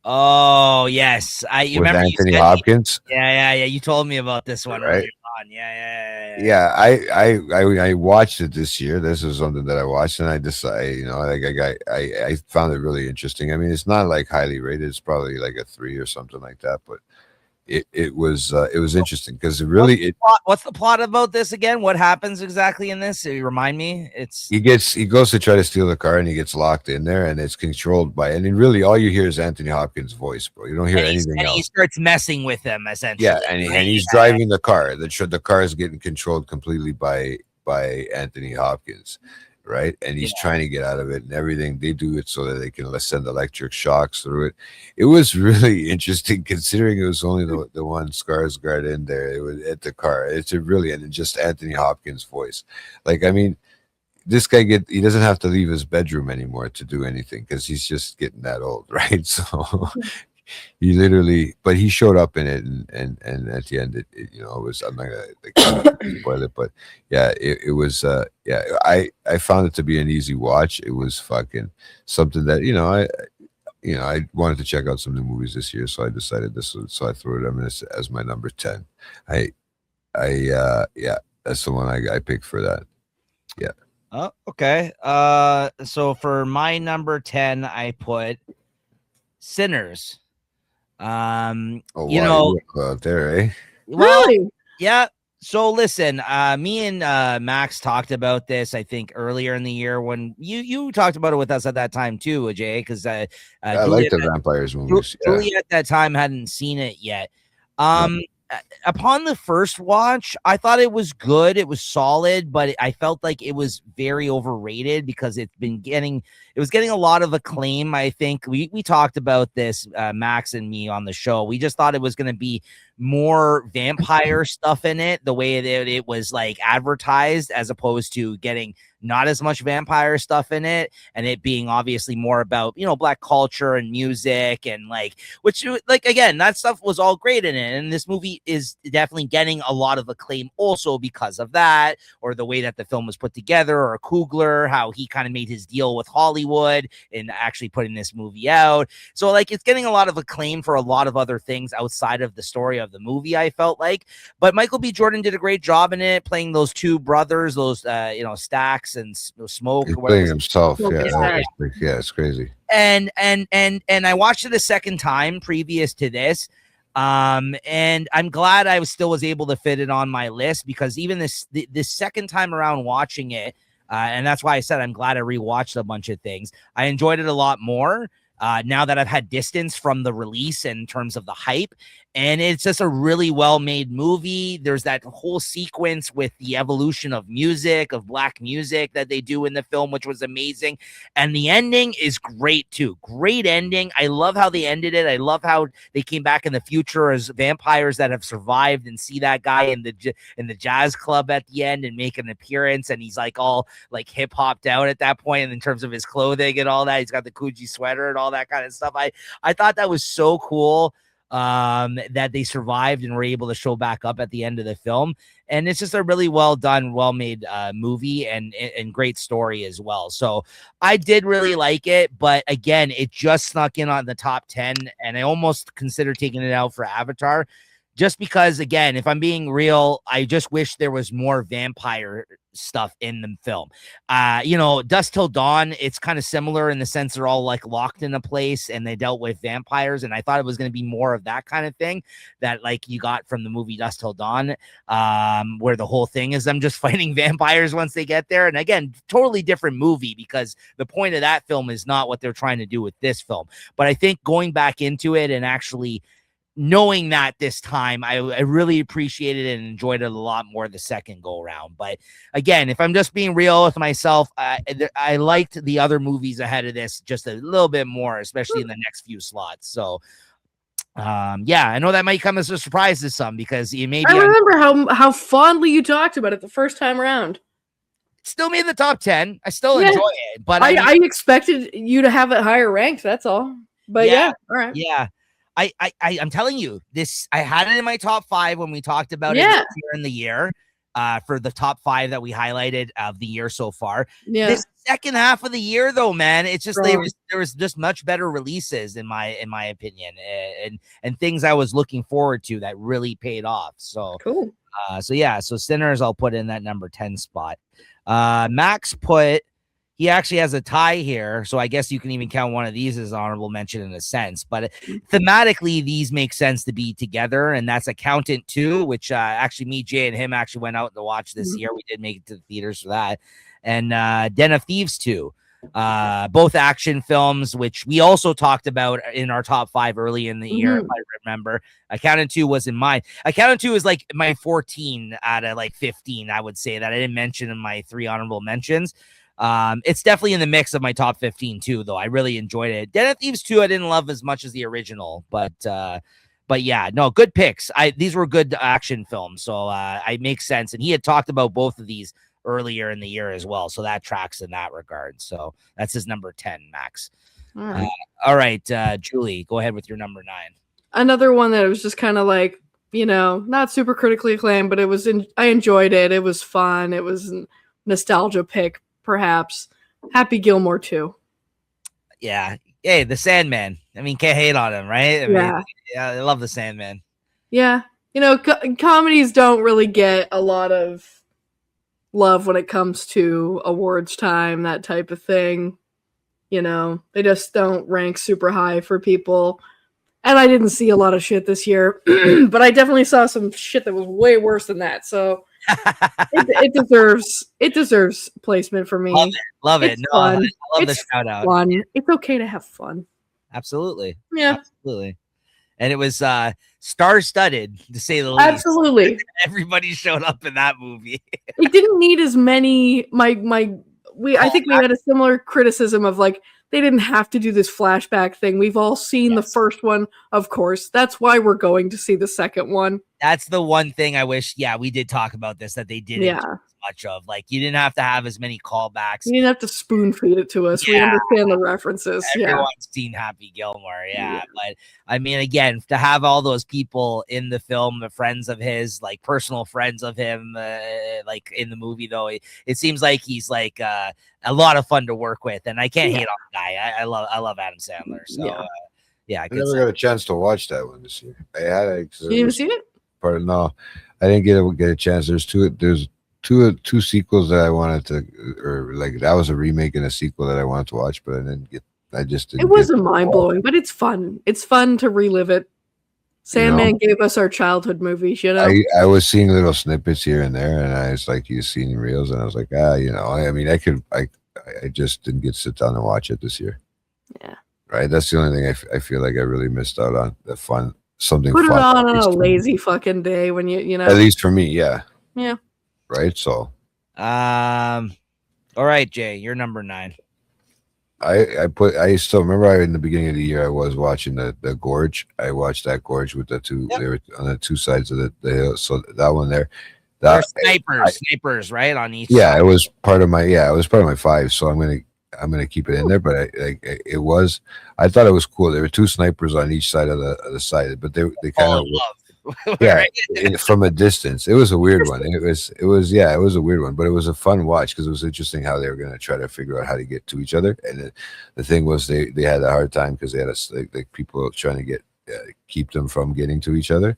Oh yes, you with remember Anthony Hopkins. Yeah. You told me about this one, right? Yeah. I watched it this year. This is something that I watched, and I decided, I found it really interesting. I mean, it's not like highly rated. It's probably like a 3 or something like that, but it was interesting because what's the plot about this again? What happens exactly in this? You remind me. He goes to try to steal the car, and he gets locked in there, and it's controlled by, and really all you hear is Anthony Hopkins' voice, bro. You don't hear anything else. He starts messing with them essentially. Yeah, and he's driving the car. The car is getting controlled completely by Anthony Hopkins. Right, and he's trying to get out of it, and everything they do it so that they can send electric shocks through it. It was really interesting, considering it was only the one Skarsgård in there. It was at the car. It's and just Anthony Hopkins' voice. Like, I mean, this guy he doesn't have to leave his bedroom anymore to do anything because he's just getting that old, right? So he literally, but he showed up in it, and at the end, it was, I'm not gonna spoil it, but yeah, it was, I found it to be an easy watch. It was fucking something that I wanted to check out some new movies this year, so I decided so I threw it as my number 10. That's the one I picked for that. Yeah. Oh, okay. So for my number 10, I put Sinners. Out there, eh? Well, really? Yeah. So listen, me and Max talked about this, I think, earlier in the year when you talked about it with us at that time too, Jay, because I like the vampires movies. Julie at that time hadn't seen it yet. Upon the first watch, I thought it was good. It was solid, but I felt like it was very overrated because it was getting a lot of acclaim. I think we talked about this, Max and me, on the show. We just thought it was going to be more vampire stuff in it, the way that it was like advertised, as opposed to getting not as much vampire stuff in it, and it being obviously more about, you know, Black culture and music and like, which like, again, that stuff was all great in it. And this movie is definitely getting a lot of acclaim also because of that, or the way that the film was put together, or Coogler, how he kind of made his deal with Hollywood and actually putting this movie out. So like, it's getting a lot of acclaim for a lot of other things outside of the story of the movie, I felt like. But Michael B. Jordan did a great job in it, playing those two brothers, those you know, Stacks and Smoke. He's playing himself. Yeah, It's crazy. And I watched it a second time previous to this. And I'm glad I still was able to fit it on my list, because even this second time around watching it, and that's why I said I'm glad I rewatched a bunch of things. I enjoyed it a lot more now that I've had distance from the release in terms of the hype. And it's just a really well-made movie. There's that whole sequence with the evolution of music, of Black music that they do in the film, which was amazing. And the ending is great too. Great ending. I love how they ended it. I love how they came back in the future as vampires that have survived, and see that guy in the jazz club at the end and make an appearance. And he's like all like hip hopped out at that point, and in terms of his clothing and all that, he's got the Coogee sweater and all that kind of stuff. I thought that was so cool. That they survived and were able to show back up at the end of the film. And it's just a really well done, well made movie, and great story as well. So I did really like it, but again, it just snuck in on the top 10, and I almost considered taking it out for Avatar, just because, again, if I'm being real, I just wish there was more vampire stuff in the film. You know, Dusk Till Dawn, it's kind of similar in the sense they're all like locked in a place and they dealt with vampires, and I thought it was going to be more of that kind of thing that like you got from the movie Dusk Till Dawn, where the whole thing is them just fighting vampires once they get there. And again, totally different movie, because the point of that film is not what they're trying to do with this film. But I think going back into it and actually knowing that this time, I really appreciated it and enjoyed it a lot more the second go around. But again, if I'm just being real with myself, I liked the other movies ahead of this just a little bit more, especially in the next few slots. So yeah, I know that might come as a surprise to some, because you maybe I remember how fondly you talked about it the first time around. Still made the top 10. I still enjoy it, but I expected you to have it higher ranked. That's all. But yeah all right. Yeah. I'm telling you, this, I had it in my top 5 when we talked about it here in the year, for the top 5 that we highlighted of the year so far. Yeah. This second half of the year, though, man, it's just there was just much better releases in my opinion, and things I was looking forward to that really paid off. So cool. So Sinners, I'll put in that number 10 spot. Max he actually has a tie here, so I guess you can even count one of these as honorable mention in a sense. But thematically, these make sense to be together, and that's Accountant 2, which actually me, Jay, and him actually went out to watch this year. We did make it to the theaters for that. And Den of Thieves 2, both action films, which we also talked about in our top 5 early in the year, if I remember. Accountant 2 was in mine. Accountant 2 is like my 14 out of like 15, I would say, that I didn't mention in my 3 honorable mentions. It's definitely in the mix of my top 15 too, though. I really enjoyed it. Den of Thieves 2 I didn't love as much as the original, but yeah, no, good picks. These were good action films, so it makes sense. And he had talked about both of these earlier in the year as well, so that tracks in that regard. So that's his number 10, Max. All right, Julie, go ahead with your number 9. Another one that was just kind of like, you know, not super critically acclaimed, but I enjoyed it. It was fun. It was a nostalgia pick, perhaps. Happy Gilmore 2. Yeah. Hey, the Sandman. I mean, can't hate on him, right? I love the Sandman. Yeah. You know, comedies don't really get a lot of love when it comes to awards time, that type of thing. You know, they just don't rank super high for people. And I didn't see a lot of shit this year, but I definitely saw some shit that was way worse than that. So it deserves placement for me. Love it. No, I love the shout out. Fun. It's okay to have fun. Absolutely. Yeah. Absolutely. And it was star-studded, to say the least. Absolutely. Everybody showed up in that movie. It didn't need as many I think we had a similar criticism of like, they didn't have to do this flashback thing. We've all seen the first one, of course. That's why we're going to see the second one. That's the one thing I wish. Yeah, we did talk about this, that they didn't do as much of. Like, you didn't have to have as many callbacks. You didn't have to spoon feed it to us. We understand the references. Everyone's seen Happy Gilmore. But I mean, again, to have all those people in the film, the friends of his, like personal friends of him, like in the movie, though, it seems like he's like a lot of fun to work with, and I can't hate on the guy. I love Adam Sandler. So I never got a chance to watch that one this year. I had you didn't see it? No, I didn't get a chance. There's two sequels that I wanted to, or like that was a remake and a sequel that I wanted to watch, but I just didn't. It wasn't mind blowing, but it's fun. It's fun to relive it. Sandman gave us our childhood movies, you know. I was seeing little snippets here and there, and I was like, you seen reels, and I was like, I mean, I just didn't get to sit down and watch it this year. Yeah. Right. That's the only thing I feel like I really missed out on. The fun, something. Put fun it on a lazy fucking day when you know. At least for me, yeah. Yeah. Right. So. All right, Jay, you're number 9. I still remember in the beginning of the year I was watching the Gorge. I watched that Gorge with the two. They were on the two sides of the hill. So that one there. That snipers, right on each. Yeah, side. It was part of my. Yeah, it was part of my 5. So I'm gonna keep it in there. But I thought it was cool. There were 2 snipers on each side of the side, but they kind of from a distance. It was a weird one. It was a weird one, but it was a fun watch because it was interesting how they were going to try to figure out how to get to each other. And the thing was they had a hard time because they had like people trying to keep them from getting to each other.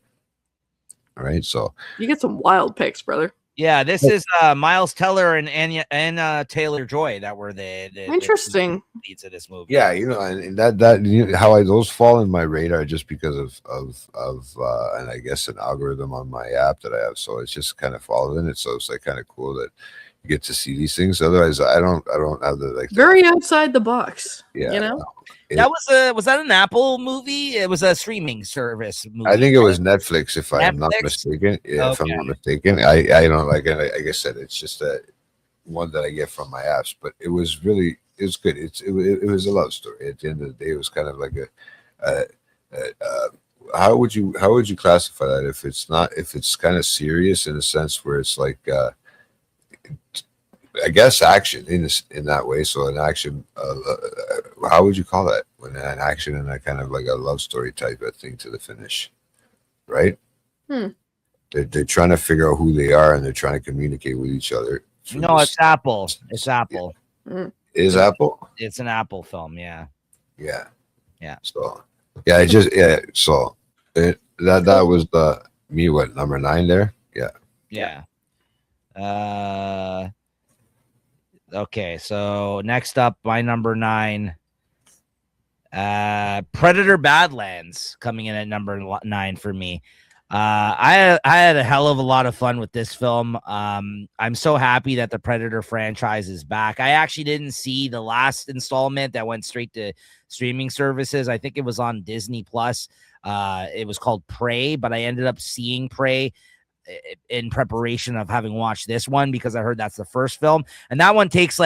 All right, so you get some wild picks, brother. Yeah, this is Miles Teller and Anya Taylor-Joy that were the interesting leads of this movie. Yeah, and that how those fall in my radar just because of and I guess an algorithm on my app that I have, so it's just kind of following it. So it's like kind of cool that you get to see these things. Otherwise, I don't have the very outside the box. Yeah, you know. That was that an Apple movie? It was a streaming service movie. I think it was Netflix, if I'm not mistaken. Yeah, okay. If I'm not mistaken. I don't like it. Like I said, it's just one that I get from my apps. But it was good. It was a love story. At the end of the day, it was kind of like how would you classify that if it's kind of serious in a sense where it's like I guess action in that way. So an action, how would you call that? When an action and a kind of like a love story type of thing to the finish, right? They're trying to figure out who they are and they're trying to communicate with each other. No, it's Apple. It's Apple. Yeah. Is Apple? It's an Apple film. Yeah. Yeah. Yeah. So So that was what, number 9 there? Yeah. Yeah. Okay, so next up, my number 9, Predator Badlands, coming in at number 9 for me. I had a hell of a lot of fun with this film. I'm so happy that the Predator franchise is back. I actually didn't see the last installment that went straight to streaming services. I think it was on Disney Plus. It was called Prey, but I ended up seeing Prey in preparation of having watched this one because I heard that's the first film, and that one takes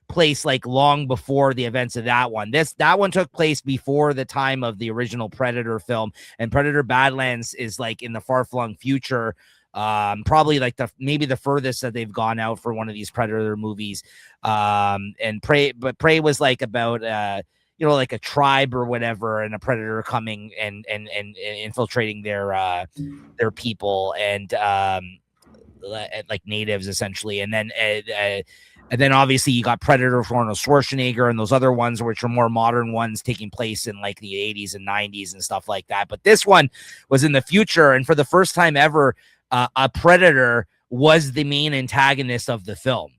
place long before the events of that one. That one took place before the time of the original Predator film, and Predator Badlands is like in the far-flung future, probably like maybe the furthest that they've gone out for one of these Predator movies. And Prey was like about like a tribe or whatever, and a predator coming and infiltrating their people and like natives essentially. And then obviously you got Predator for Arnold Schwarzenegger and those other ones, which are more modern ones taking place in like the 80s and 90s and stuff like that. But this one was in the future, and for the first time ever, a predator was the main antagonist of the film.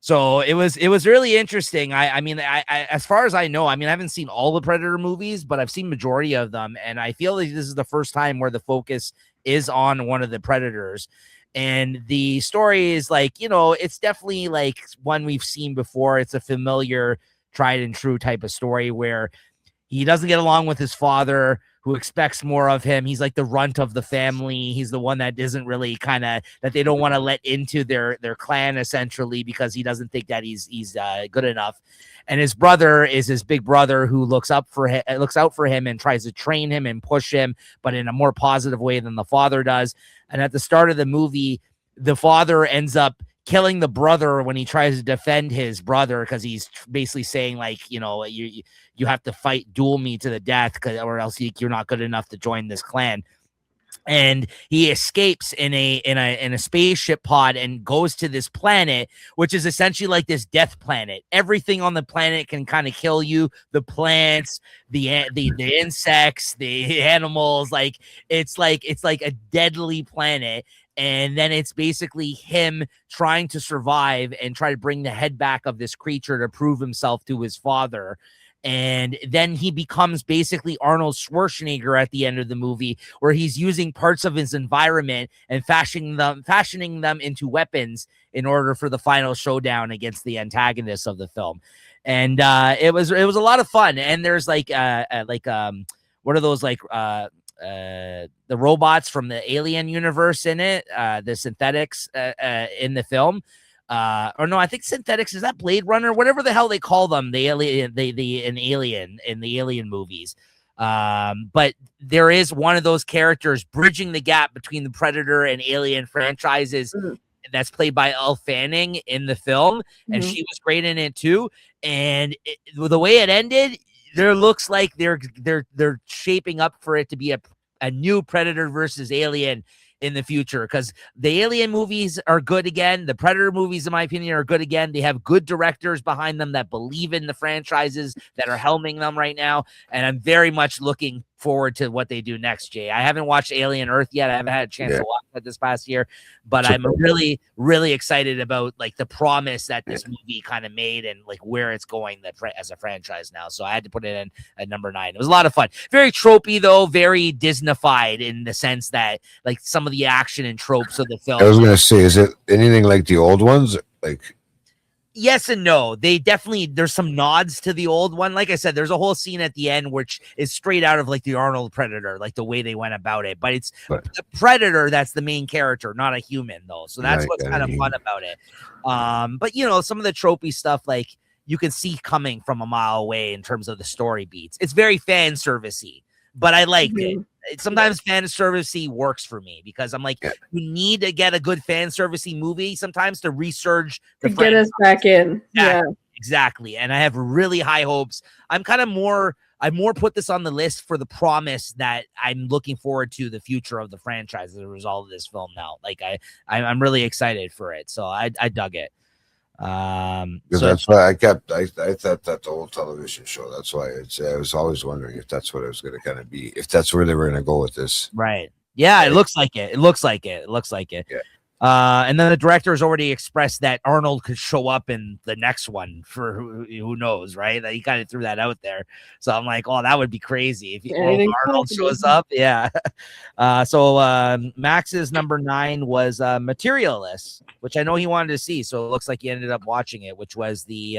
So it was really interesting. I mean, as far as I know, I mean, I haven't seen all the Predator movies, but I've seen majority of them. And I feel like this is the first time where the focus is on one of the Predators. And the story is like, it's definitely like one we've seen before. It's a familiar, tried and true type of story where he doesn't get along with his father, who expects more of him. He's like the runt of the family. He's the one that isn't really that they don't want to let into their clan essentially, because he doesn't think that he's good enough. And his brother is his big brother who looks out for him and tries to train him and push him, but in a more positive way than the father does. And at the start of the movie, the father ends up killing the brother when he tries to defend his brother, because he's basically saying like, you know, you have to duel me to the death, or else you're not good enough to join this clan. And he escapes in a spaceship pod and goes to this planet, which is essentially like this death planet. Everything on the planet can kind of kill you. The plants, the insects, the animals. Like it's like a deadly planet. And then it's basically him trying to survive and try to bring the head back of this creature to prove himself to his father. And then he becomes basically Arnold Schwarzenegger at the end of the movie, where he's using parts of his environment and fashioning them into weapons in order for the final showdown against the antagonists of the film. And it was a lot of fun. And there's what are those, like the robots from the Alien universe in it, the synthetics in the film. Or no, I think synthetics, is that Blade Runner, whatever the hell they call them, an alien in the Alien movies. But there is one of those characters bridging the gap between the Predator and Alien franchises. That's played by Elle Fanning in the film, and she was great in it too. And the way it ended, there looks like they're shaping up for it to be a new Predator versus Alien in the future, because the Alien movies are good again. The Predator movies, in my opinion, are good again. They have good directors behind them that believe in the franchises, that are helming them right now. And I'm very much looking forward to what they do next, Jay. I haven't watched Alien Earth yet. I haven't had a chance to watch that this past year, but I'm really, really excited about like the promise that this movie kind of made and like where it's going as a franchise now. So I had to put it in at number 9. It was a lot of fun. Very tropey though, very Disney-fied in the sense that like some of the action and tropes of the film. I was going to say, is it anything like the old ones? Like, yes and no. They definitely, there's some nods to the old one. Like I said, there's a whole scene at the end which is straight out of like the Arnold Predator, like the way they went about it. But it's the Predator that's the main character, not a human though. So that's what's kind of fun about it. But you know, some of the tropey stuff, like you can see coming from a mile away in terms of the story beats. It's very fan servicey, but I liked it. Sometimes fan servicey works for me because I'm like, you need to get a good fan servicey movie sometimes to resurge to get us back in. Exactly. And I have really high hopes. I more put this on the list for the promise that I'm looking forward to the future of the franchise as a result of this film now. Like I'm really excited for it. So I dug it. So that's why I thought that the whole television show, that's why I was always wondering if that's what it was going to kind of be, if that's where they were going to go with this. Right. Yeah. It looks like it. It looks like it. Yeah. And then the director has already expressed that Arnold could show up in the next one for who knows, right? That he kind of threw that out there. So I'm like, oh, that would be crazy if Arnold shows up. Yeah. So Max's number 9 was Materialist, which I know he wanted to see. So it looks like he ended up watching it, which was the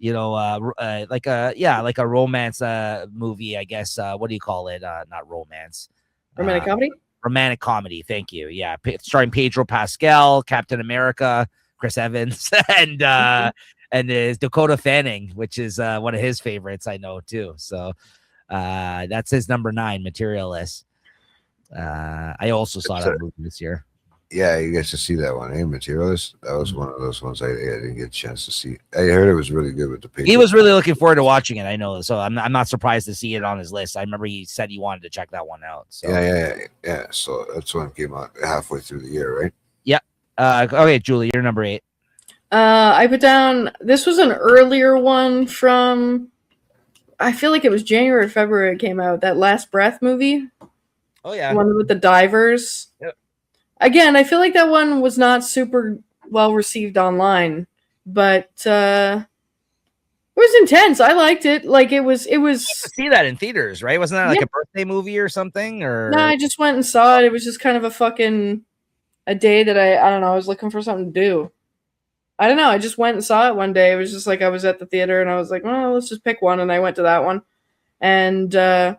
like a romance movie, I guess. What do you call it? Not romance. Romantic comedy? Romantic comedy, thank you. Yeah, starring Pedro Pascal, Captain America, Chris Evans, and Dakota Fanning, which is one of his favorites, I know too. So that's his number 9, Materialist. I also saw that movie this year. Yeah, you guys to see that one, Materialist. That was one of those ones I didn't get a chance to see. I heard it was really good with the Pedro. He was really looking forward to watching it. I know, so I'm not surprised to see it on his list. I remember he said he wanted to check that one out. So. Yeah. So that's when it came out halfway through the year, right? Yeah. Okay, Julie, you're number 8. I put down. This was an earlier one from. I feel like it was January or February. It came out, that Last Breath movie. Oh yeah, the one with the divers. Yep. Again, I feel like that one was not super well received online, but it was intense. I liked it. Like it was. See that in theaters, right? Wasn't that like a birthday movie or something? Or no, I just went and saw it. It was just kind of a day that I don't know. I was looking for something to do. I don't know. I just went and saw it one day. It was just like I was at the theater and I was like, well, let's just pick one, and I went to that one, and.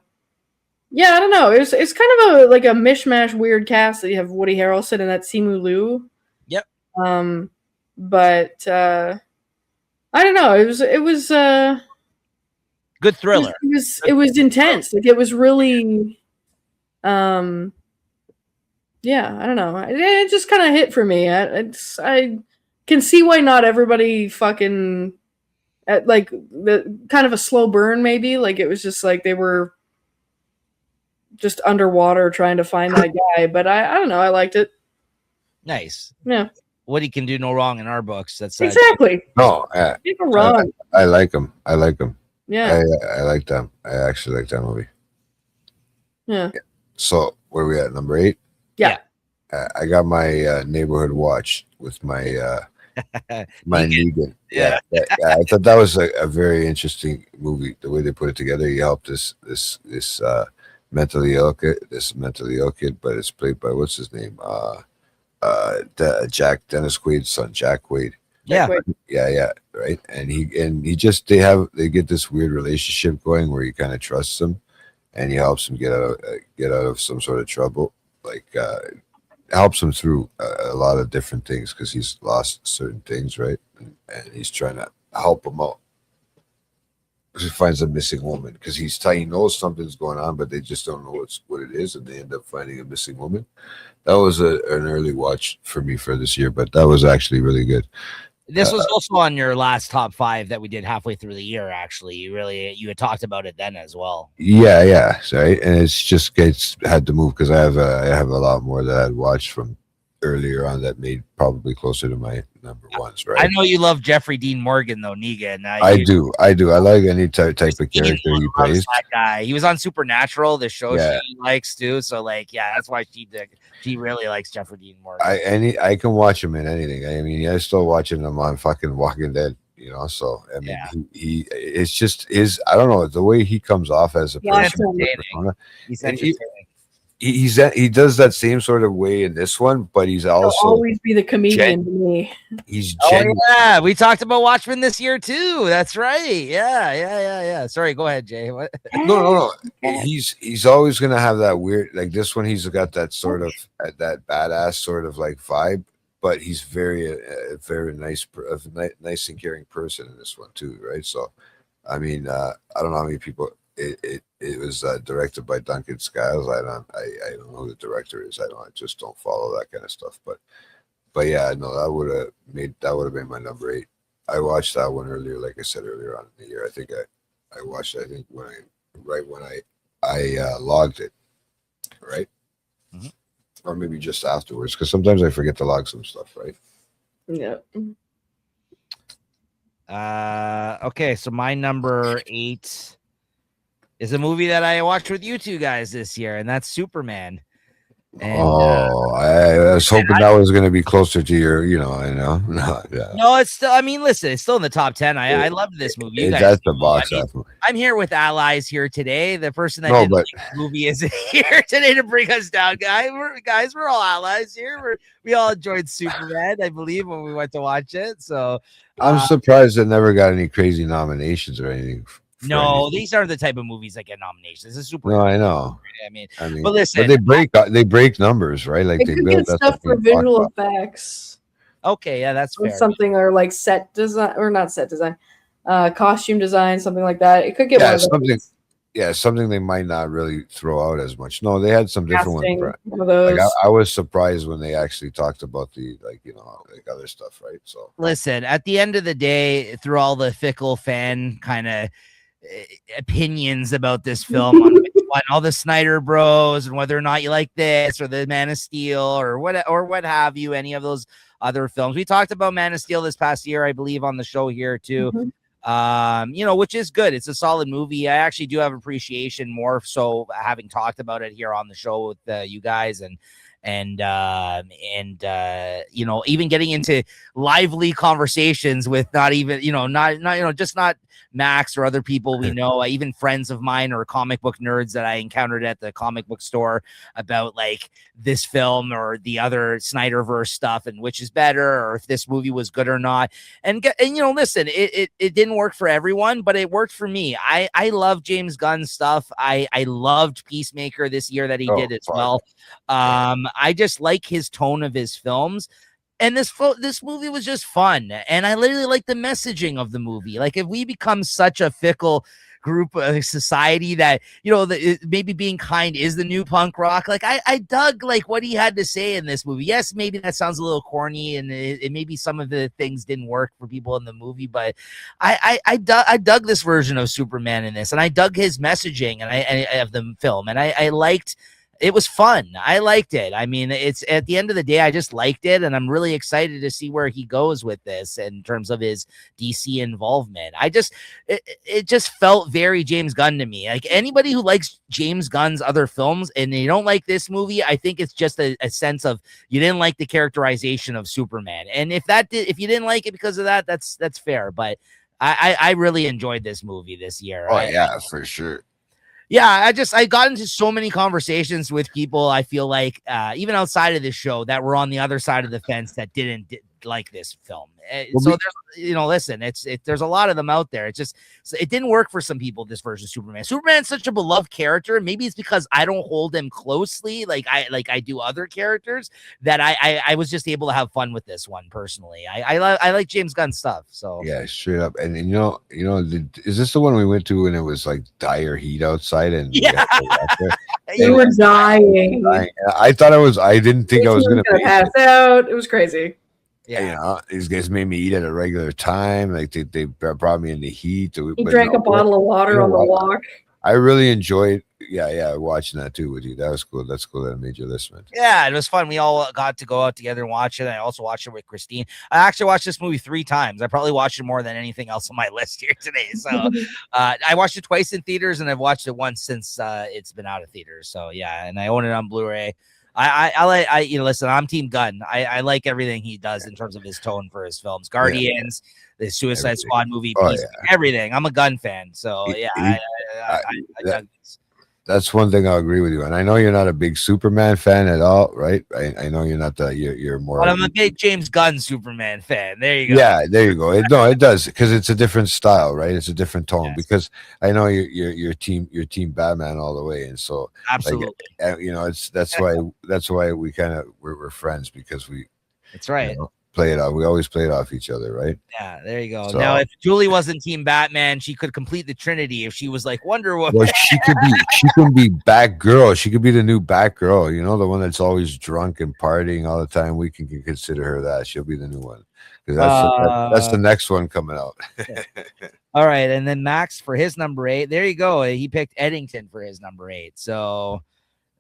Yeah, I don't know. It's kind of a mishmash weird cast that you have Woody Harrelson and that Simu Liu. Yep. But I don't know. It was good thriller. It was intense. Like it was really Yeah, I don't know. It just kind of hit for me. I can see why not everybody fucking like the kind of a slow burn maybe. Like it was just like they were just underwater trying to find that guy. But I don't know. I liked it. Nice. Yeah. What he can do no wrong in our books. That's exactly. No, wrong. I like him. I like him. Yeah. I like them. I actually like that movie. Yeah. So where are we at? Number 8? Yeah. I got my neighborhood watch with my my Negan. Yeah. I thought that was a very interesting movie. The way they put it together. He helped this mentally ill kid, but it's played by what's his name? Dennis Quaid's son, Jack Quaid. Yeah. Right. And they get this weird relationship going where he kind of trusts him, and he helps him get out of some sort of trouble, like helps him through a lot of different things because he's lost certain things, right? And he's trying to help him out. He finds a missing woman because he knows something's going on, but they just don't know what it is, and they end up finding a missing woman. That was an early watch for me for this year, but that was actually really good. This was also on your last top 5 that we did halfway through the year. Actually, you had talked about it then as well. Yeah, right. And it's had to move because I have a lot more that I'd watched from earlier on that made probably closer to my number ones. Right. I know you love Jeffrey Dean Morgan though, Negan. I do. I like any type of character he plays. That guy. He was on Supernatural, the show she likes too. So like, yeah, that's why she really likes Jeffrey Dean Morgan. I can watch him in anything. I mean, I still watching him on fucking Walking Dead. You know, so I mean, he it's just I don't know, the way he comes off as a person. He's entertaining. He does that same sort of way in this one, but he's also He'll always be the comedian to me. He's genuine. Yeah, we talked about Watchmen this year too. That's right. Yeah. Sorry, go ahead, Jay. What? No. He's always gonna have that weird, like this one. He's got that sort of that badass sort of like vibe, but he's very nice and caring person in this one too, right? So, I mean, I don't know how many people. It was directed by Duncan Skiles. I don't know who the director is. I just don't follow that kind of stuff. But yeah, no, that would have been my number 8. I watched that one earlier, like I said earlier on in the year. I think I watched it, I think when I logged it, right? Mm-hmm. Or maybe just afterwards, because sometimes I forget to log some stuff, right? Yeah. Okay, so my number 8 is a movie that I watched with you two guys this year, and that's Superman. And, I was hoping that was going to be closer to your, I know. No, it's still, I mean, listen, it's still in the top 10. I loved this movie. That's the box office. I'm here with allies here today. The person that didn't like the movie is here today to bring us down, guys. We're all allies here. We all enjoyed Superman, I believe, when we went to watch it. So I'm surprised it never got any crazy nominations or anything. No, these are the type of movies that get nominations. This is super. No, I know. I mean, but listen, but they break numbers, right? Like they build stuff for visual effects. Okay, yeah, that's fair. Something or like set design, or not set design, costume design, something like that. It could get one of those. Something they might not really throw out as much. No, they had some different ones. One of those. Like I was surprised when they actually talked about the like other stuff, right? So listen, at the end of the day, through all the fickle fan kind of opinions about this film on all the Snyder Bros and whether or not you like this or the Man of Steel or what have you, any of those other films. We talked about Man of Steel this past year, I believe, on the show here too. Mm-hmm. Which is good. It's a solid movie. I actually do have appreciation more so having talked about it here on the show with you guys and even getting into lively conversations with not Max or other people we know, even friends of mine or comic book nerds that I encountered at the comic book store about like this film or the other Snyderverse stuff and which is better or if this movie was good or not. And listen, it didn't work for everyone, but it worked for me. I love James Gunn stuff. I loved Peacemaker this year that he did as well. I just like his tone of his films. And this movie was just fun. And I literally like the messaging of the movie. Like if we become such a fickle group of society that, you know, maybe being kind is the new punk rock. Like I dug like what he had to say in this movie. Yes, maybe that sounds a little corny, and it maybe some of the things didn't work for people in the movie, but I dug this version of Superman in this, and I dug his messaging and of the film, and I liked. It was fun. I liked it. I mean, it's at the end of the day, I just liked it, and I'm really excited to see where he goes with this in terms of his DC involvement. It just felt very James Gunn to me. Like anybody who likes James Gunn's other films and you don't like this movie, I think it's just a sense of you didn't like the characterization of Superman. And if you didn't like it because of that, that's fair. But I really enjoyed this movie this year. Oh yeah, for sure. Yeah, I got into so many conversations with people, I feel like, even outside of this show, that were on the other side of the fence that didn't like this film. So there's, you know, listen, there's a lot of them out there. It didn't work for some people, this version of Superman. Superman's such a beloved character. Maybe it's because I don't hold him closely like I do other characters, that I was just able to have fun with this one personally. I like James Gunn stuff. So yeah, straight up. And you know, is this the one we went to when it was like dire heat outside and yeah, you were dying. I thought I didn't think I was gonna pass out. It was crazy. Yeah, you know, these guys made me eat at a regular time. Like they brought me in the heat. He drank a bottle of water on the walk. I really enjoyed, watching that too with you. That was cool. That's cool that I made your list, man. Yeah, it was fun. We all got to go out together and watch it. I also watched it with Christine. I actually watched this movie 3 times. I probably watched it more than anything else on my list here today. So I watched it twice in theaters, and I've watched it once since it's been out of theaters. So yeah, and I own it on Blu-ray. Listen, I'm Team Gunn. I like everything he does in terms of his tone for his films. Guardians, the Suicide Squad movie, everything. I'm a Gun fan. So yeah, that's one thing I'll agree with you. And I know you're not a big Superman fan at all, right? I know you're not you're more. But I'm a big James Gunn Superman fan. There you go. Yeah, there you go. It does, because it's a different style, right? It's a different tone. Yes. Because I know you're team Batman all the way, and so absolutely, you know, that's why we're friends, because we. That's right. You know, play it off. We always play it off each other, right? Yeah, there you go. So, now, if Julie wasn't Team Batman, she could complete the Trinity. If she was like Wonder Woman, well, she could be Batgirl. She could be the new Batgirl. You know, the one that's always drunk and partying all the time. We can consider her that. She'll be the new one, because that's the next one coming out. All right, and then Max for his number 8. There you go. He picked Eddington for his number 8. So.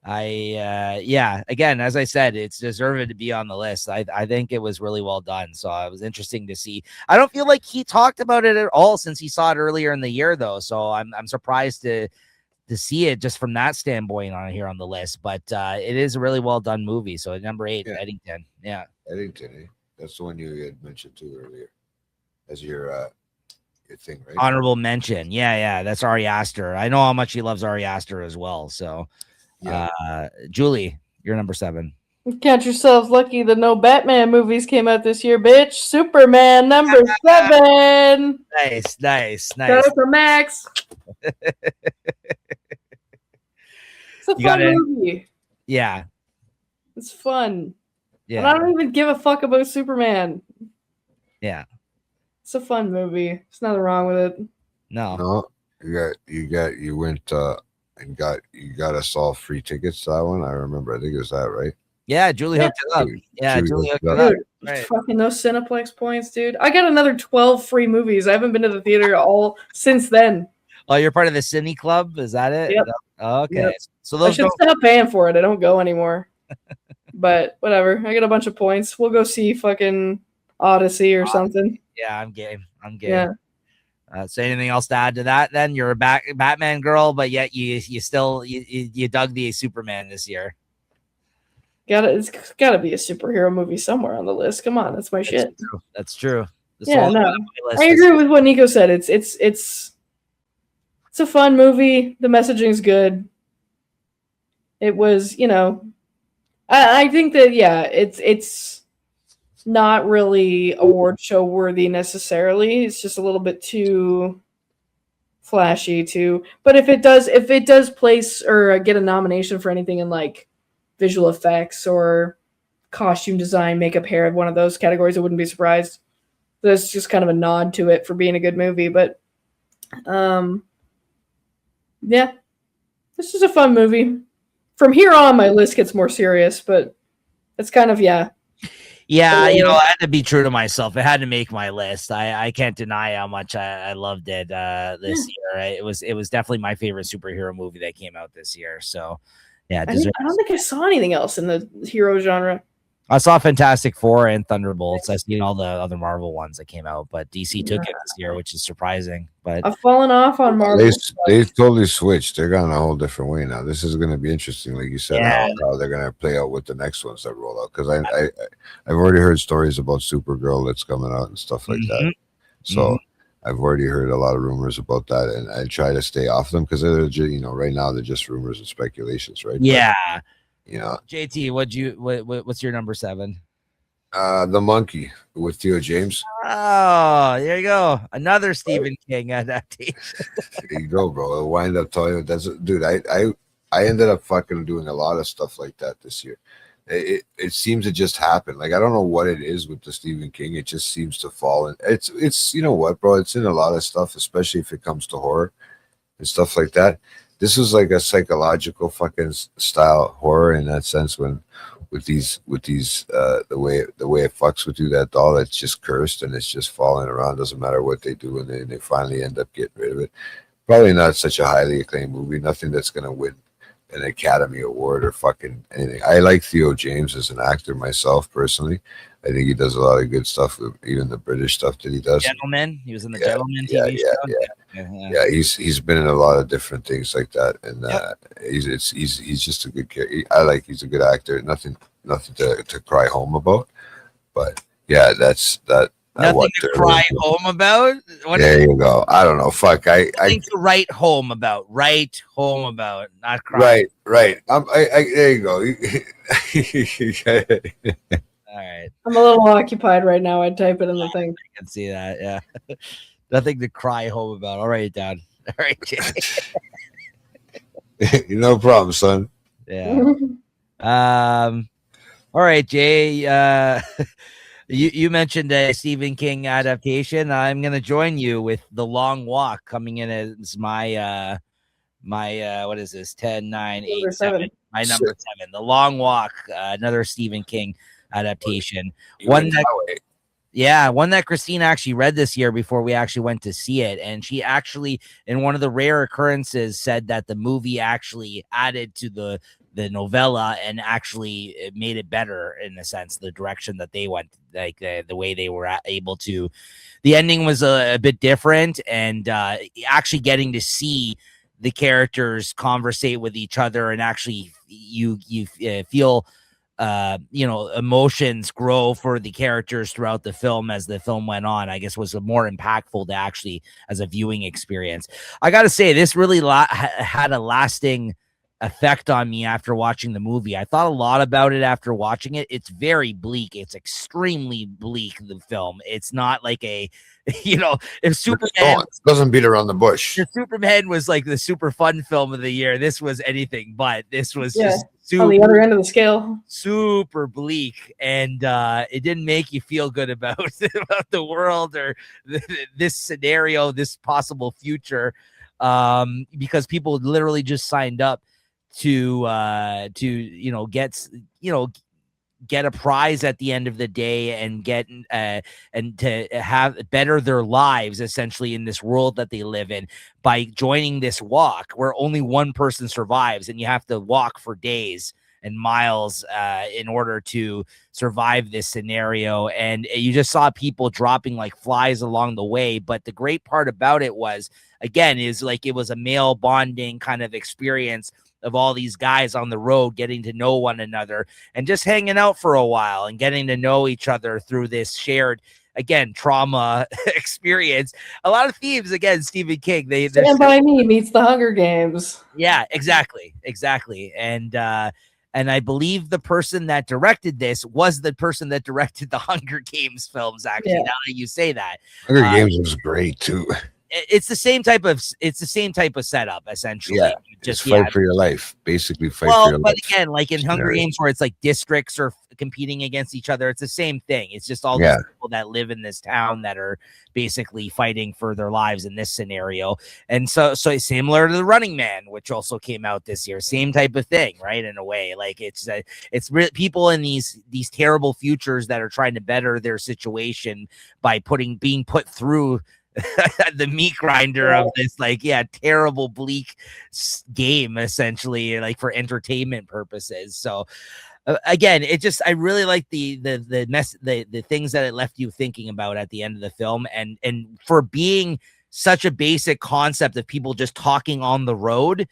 Again, as I said, it's deserved to be on the list. I think it was really well done. So it was interesting to see. I don't feel like he talked about it at all since he saw it earlier in the year, though. So I'm surprised to see it just from that standpoint on here on the list. But it is a really well done movie. So number 8, Eddington. Yeah, Eddington. That's the one you had mentioned too earlier as your thing, right? Honorable mention. Yeah, that's Ari Aster. I know how much he loves Ari Aster as well. So. Yeah. Julie, you're number 7. Count yourselves lucky that no Batman movies came out this year, bitch. Superman number 7. Nice. Go for Max. It's a fun movie. Yeah. It's fun. Yeah. And I don't even give a fuck about Superman. Yeah. It's a fun movie. There's nothing wrong with it. No. You went and you got us all free tickets to that one. I remember. I think it was that, right? Yeah, Julie hooked it up. Julie hooked it up. Right. Fucking those Cineplex points, dude. I got another 12 free movies. I haven't been to the theater all since then. Oh, you're part of the Cine Club? Is that it? Yep. Okay. Yep. So those I should stop paying for it. I don't go anymore. But whatever. I got a bunch of points. We'll go see fucking Odyssey or something. Yeah, I'm game. Yeah. So anything else to add to that? Then you're a Batman girl, but yet you still dug the Superman this year. It's gotta be a superhero movie somewhere on the list. Come on, that's my shit. That's true. No, I agree with what Nico said. It's a fun movie. The messaging's good. It was, I think that it's not really award show worthy necessarily. It's just a little bit too flashy too. But if it does place or get a nomination for anything in like visual effects or costume design, makeup, hair, one of those categories, I wouldn't be surprised. That's just kind of a nod to it for being a good movie. But Yeah, this is a fun movie. From here on, my list gets more serious, but it's kind of Yeah, I had to be true to myself. It had to make my list. I can't deny how much I loved it this year. It was definitely my favorite superhero movie that came out this year. So, yeah, I don't think I saw anything else in the hero genre. I saw Fantastic Four and Thunderbolts. I've seen all the other Marvel ones that came out, but DC took it this year, which is surprising. But I've fallen off on Marvel. They totally switched. They're going a whole different way now. This is going to be interesting, like you said, how they're going to play out with the next ones that roll out. Because I've already heard stories about Supergirl that's coming out and stuff like that. So I've already heard a lot of rumors about that, and I try to stay off them because they're right now they're just rumors and speculations, right? Yeah. But, JT, what's your number 7? The Monkey with Theo James. Oh, there you go. Another Stephen King adaptation. There you go, bro. It'll wind up telling you dude, I ended up fucking doing a lot of stuff like that this year. It seems to just happen. Like, I don't know what it is with the Stephen King. It just seems to fall in. It's you know what, bro? It's in a lot of stuff, especially if it comes to horror and stuff like that. This was like a psychological fucking style horror in that sense, with these the way it fucks with you, that doll that's just cursed and it's just falling around, doesn't matter what they do, and they finally end up getting rid of it. Probably not such a highly acclaimed movie, nothing that's gonna win an Academy Award or fucking anything. I like Theo James as an actor myself personally. I think he does a lot of good stuff, with even the British stuff that he does. Gentleman, he was in the Gentleman TV show. Yeah, he's been in a lot of different things like that, and he's just a good character. He's a good actor. Nothing to cry home about, but yeah, that's that. Nothing to cry home about. There you go. I don't know. Fuck. Nothing to write home about. Write home about. Not cry. Right. There you go. All right. I'm a little occupied right now. I'd type it in the thing. I can see that. Yeah. Nothing to cry home about. I'll write it down. All right, Jay. No problem, son. Yeah. All right, Jay. You mentioned a Stephen King adaptation. I'm going to join you with The Long Walk coming in as my what is this? 10, 9, 8, 7. My number 7. The Long Walk, another Stephen King adaptation. One that Christina actually read this year before we actually went to see it. And she actually, in one of the rare occurrences, said that the movie actually added to the novella and actually it made it better, in a sense, the direction that they went, like the way they were able to. The ending was a bit different, and actually getting to see the characters conversate with each other, and actually you feel emotions grow for the characters throughout the film as the film went on, I guess was more impactful to actually as a viewing experience. I got to say, this really had a lasting effect on me after watching the movie. I thought a lot about it after watching it. It's very bleak. It's extremely bleak, the film. It's not like a, if Superman doesn't beat around the bush. If Superman was like the super fun film of the year, this was anything but. This was just on the other end of the scale, super bleak, and it didn't make you feel good about the world or this scenario, this possible future, because people literally just signed up to get a prize at the end of the day and get and to have better their lives essentially in this world that they live in by joining this walk where only one person survives, and you have to walk for days and miles in order to survive this scenario. And you just saw people dropping like flies along the way. But the great part about it was, again, is like it was a male bonding kind of experience of all these guys on the road getting to know one another and just hanging out for a while and getting to know each other through this shared, again, trauma experience. A lot of themes, again, Stephen King. Stand By Me meets The Hunger Games. Yeah, exactly. And I believe the person that directed this was the person that directed the Hunger Games films, actually, now that you say that. Hunger Games was great, too. it's the same type of setup essentially. Yeah, just fight for your life, basically fight for your life. But again, like in Hunger Games, where it's like districts are competing against each other, it's the same thing. It's just all these people that live in this town that are basically fighting for their lives in this scenario. And so similar to The Running Man, which also came out this year, same type of thing, right? In a way, like it's people in these terrible futures that are trying to better their situation by being put through the meat grinder of this terrible bleak game, essentially, like for entertainment purposes. So again, I really like the things that it left you thinking about at the end of the film, and for being such a basic concept of people just talking on the road,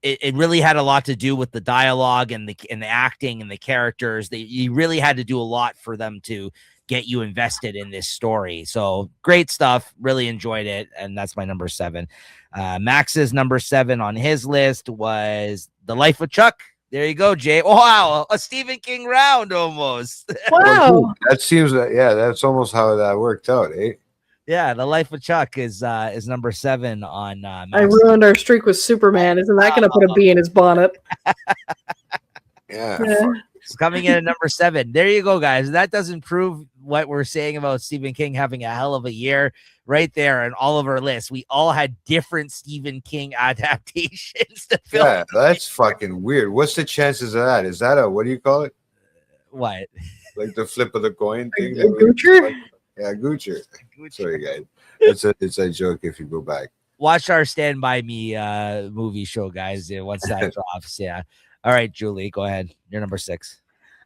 it really had a lot to do with the dialogue and the acting and the characters. You really had to do a lot for them to get you invested in this story. So great stuff. Really enjoyed it. And that's my number 7. Max's number 7 on his list was The Life of Chuck. There you go, Jay. Oh, wow. A Stephen King round almost. Wow. That seems that's almost how that worked out, eh? Yeah, The Life of Chuck is number 7 on Max. I ruined our streak with Superman. Isn't that going to put a bee in his bonnet? Yeah. It's coming in at number 7. There you go, guys. That doesn't prove what we're saying about Stephen King having a hell of a year right there in all of our lists. We all had different Stephen King adaptations to film. Yeah, that's fucking weird. What's the chances of that? Is that what do you call it? What? Like the flip of the coin thing? Goocher? Yeah, Goocher. Sorry, guys. It's a joke if you go back. Watch our Stand By Me movie show, guys. Once that drops. Yeah. All right, Julie, go ahead. You're number 6.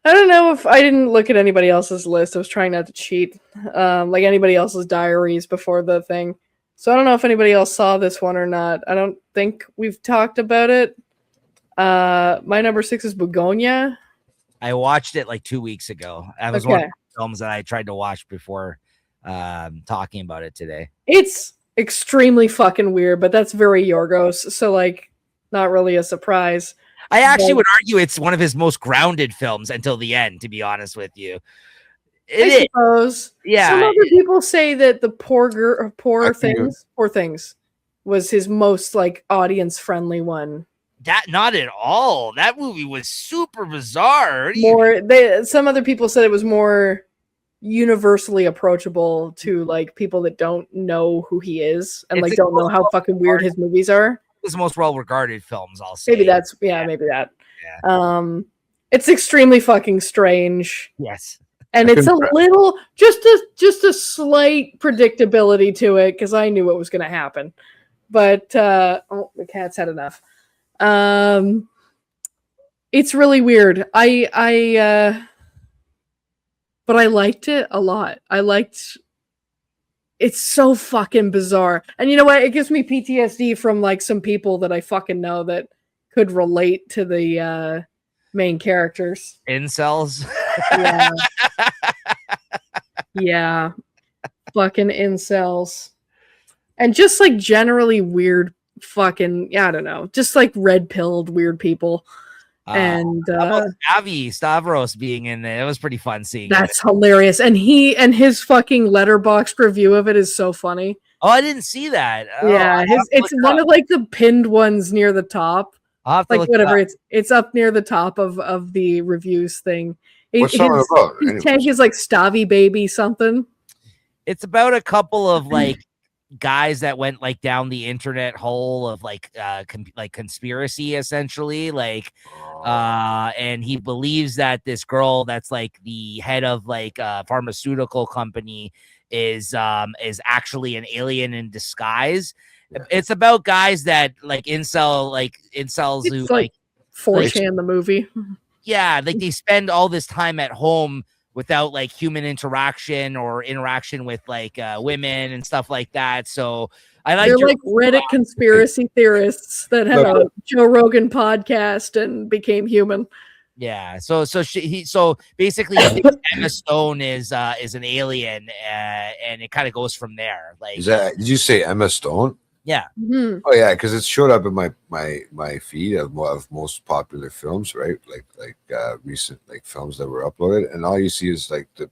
I don't know if I didn't look at anybody else's list. I was trying not to cheat, like anybody else's diaries before the thing. So I don't know if anybody else saw this one or not. I don't think we've talked about it. My number 6 is Begonia. I watched it like 2 weeks ago. That was one of the films that I tried to watch before talking about it today. It's extremely fucking weird, but that's very Yorgos. So like, not really a surprise. I actually would argue it's one of his most grounded films until the end, to be honest with you. I suppose. Yeah. Some other people say that the Poor Things was his most like audience friendly one. That not at all. That movie was super bizarre. Some other people said it was more universally approachable to like people that don't know who he is and like don't know how fucking weird his movies are. His most well-regarded films, I'll say. Maybe maybe that. Yeah. It's extremely fucking strange. Yes. And it's a little just a slight predictability to it because I knew what was going to happen. But the cat's had enough. It's really weird. But I liked it a lot. It's so fucking bizarre. And you know what? It gives me PTSD from like some people that I fucking know that could relate to the main characters. Incels. Yeah. Yeah. Fucking incels. And just like generally weird fucking, I don't know, just like red-pilled weird people. And Avi Stavros being in there, it was pretty fun seeing. That's hilarious. And his fucking letterboxed review of it is so funny. Oh, I didn't see that. Yeah, it's one of like the pinned ones near the top. Like whatever, it's up near the top of the reviews thing. What's it about? His tag is like Stavi Baby something. It's about a couple of like guys that went like down the internet hole of like conspiracy essentially, like and he believes that this girl that's like the head of like a pharmaceutical company is actually an alien in disguise. It's about guys that like incels who like 4chan the movie. Yeah, like they spend all this time at home without like human interaction or interaction with like women and stuff like that. So they're like Reddit conspiracy theorists that had a Joe Rogan podcast and became human. Yeah. So basically Emma Stone is an alien, and it kind of goes from there. Like, did you say Emma Stone? Yeah. Mm-hmm. Oh yeah, because it showed up in my feed of most popular films, right? Like recent like films that were uploaded, and all you see is like the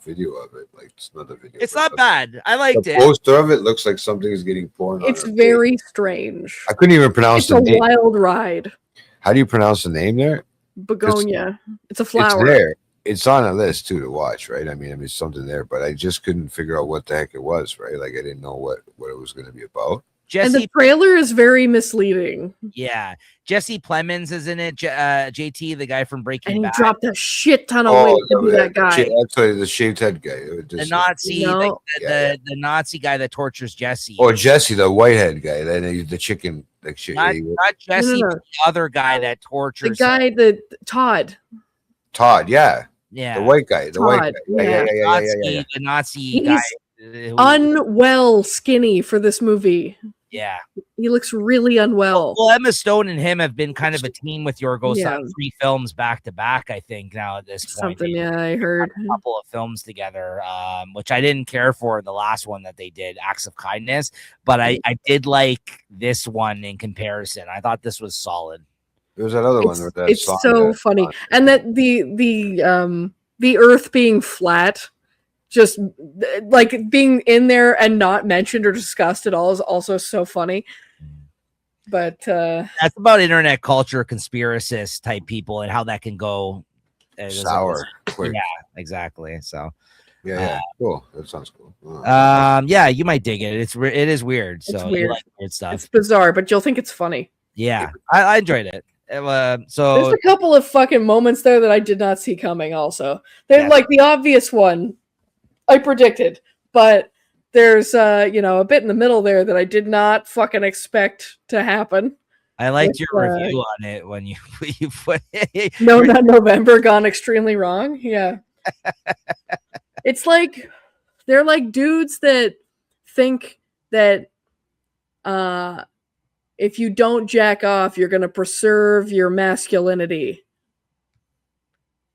video of it. Like it's not the video. It's not bad. I liked the it. poster of it looks like something is getting poured on. It's very strange. I couldn't even pronounce It's a name. wild ride. How do you pronounce the name there? Begonia. It's a flower. It's there. It's on a list too to watch, right? I mean, it's something there, but I just couldn't figure out what the heck it was, right? Like I didn't know what it was going to be about. And the trailer is very misleading. Yeah, Jesse Plemons is in it. JT, the guy from Breaking Bad, and he dropped a shit ton of weight to be that guy. Actually, the shaved head guy, the Nazi, the Nazi guy that tortures Jesse. Oh, Jesse, the whitehead guy, the chicken, like shit. Not Jesse, no. The other guy that tortures. The guy that Todd. Todd, yeah, the white guy, the white guy, the Nazi guy. Unwell, skinny for this movie. Yeah, he looks really unwell. Well, Emma Stone and him have been kind of a team with Yorgos on 3 films back to back. I think now at this point, I heard a couple of films together, which I didn't care for the last one that they did, Acts of Kindness, but I did like this one in comparison. I thought this was solid. There's that other one. It's so funny, and that the Earth being flat. Just like being in there and not mentioned or discussed at all is also so funny. But that's about internet culture, conspiracist type people, and how that can go sour. Yeah, exactly. So yeah, cool. That sounds cool. Yeah, you might dig it. It is weird. So it's weird. You like weird stuff. It's bizarre, but you'll think it's funny. Yeah, I enjoyed it. So there's a couple of fucking moments there that I did not see coming. Also, they're like the obvious one. I predicted, but there's a bit in the middle there that I did not fucking expect to happen. I liked your review on it when you put No, not November Gone Extremely Wrong. Yeah. It's like they're like dudes that think that if you don't jack off, you're gonna preserve your masculinity.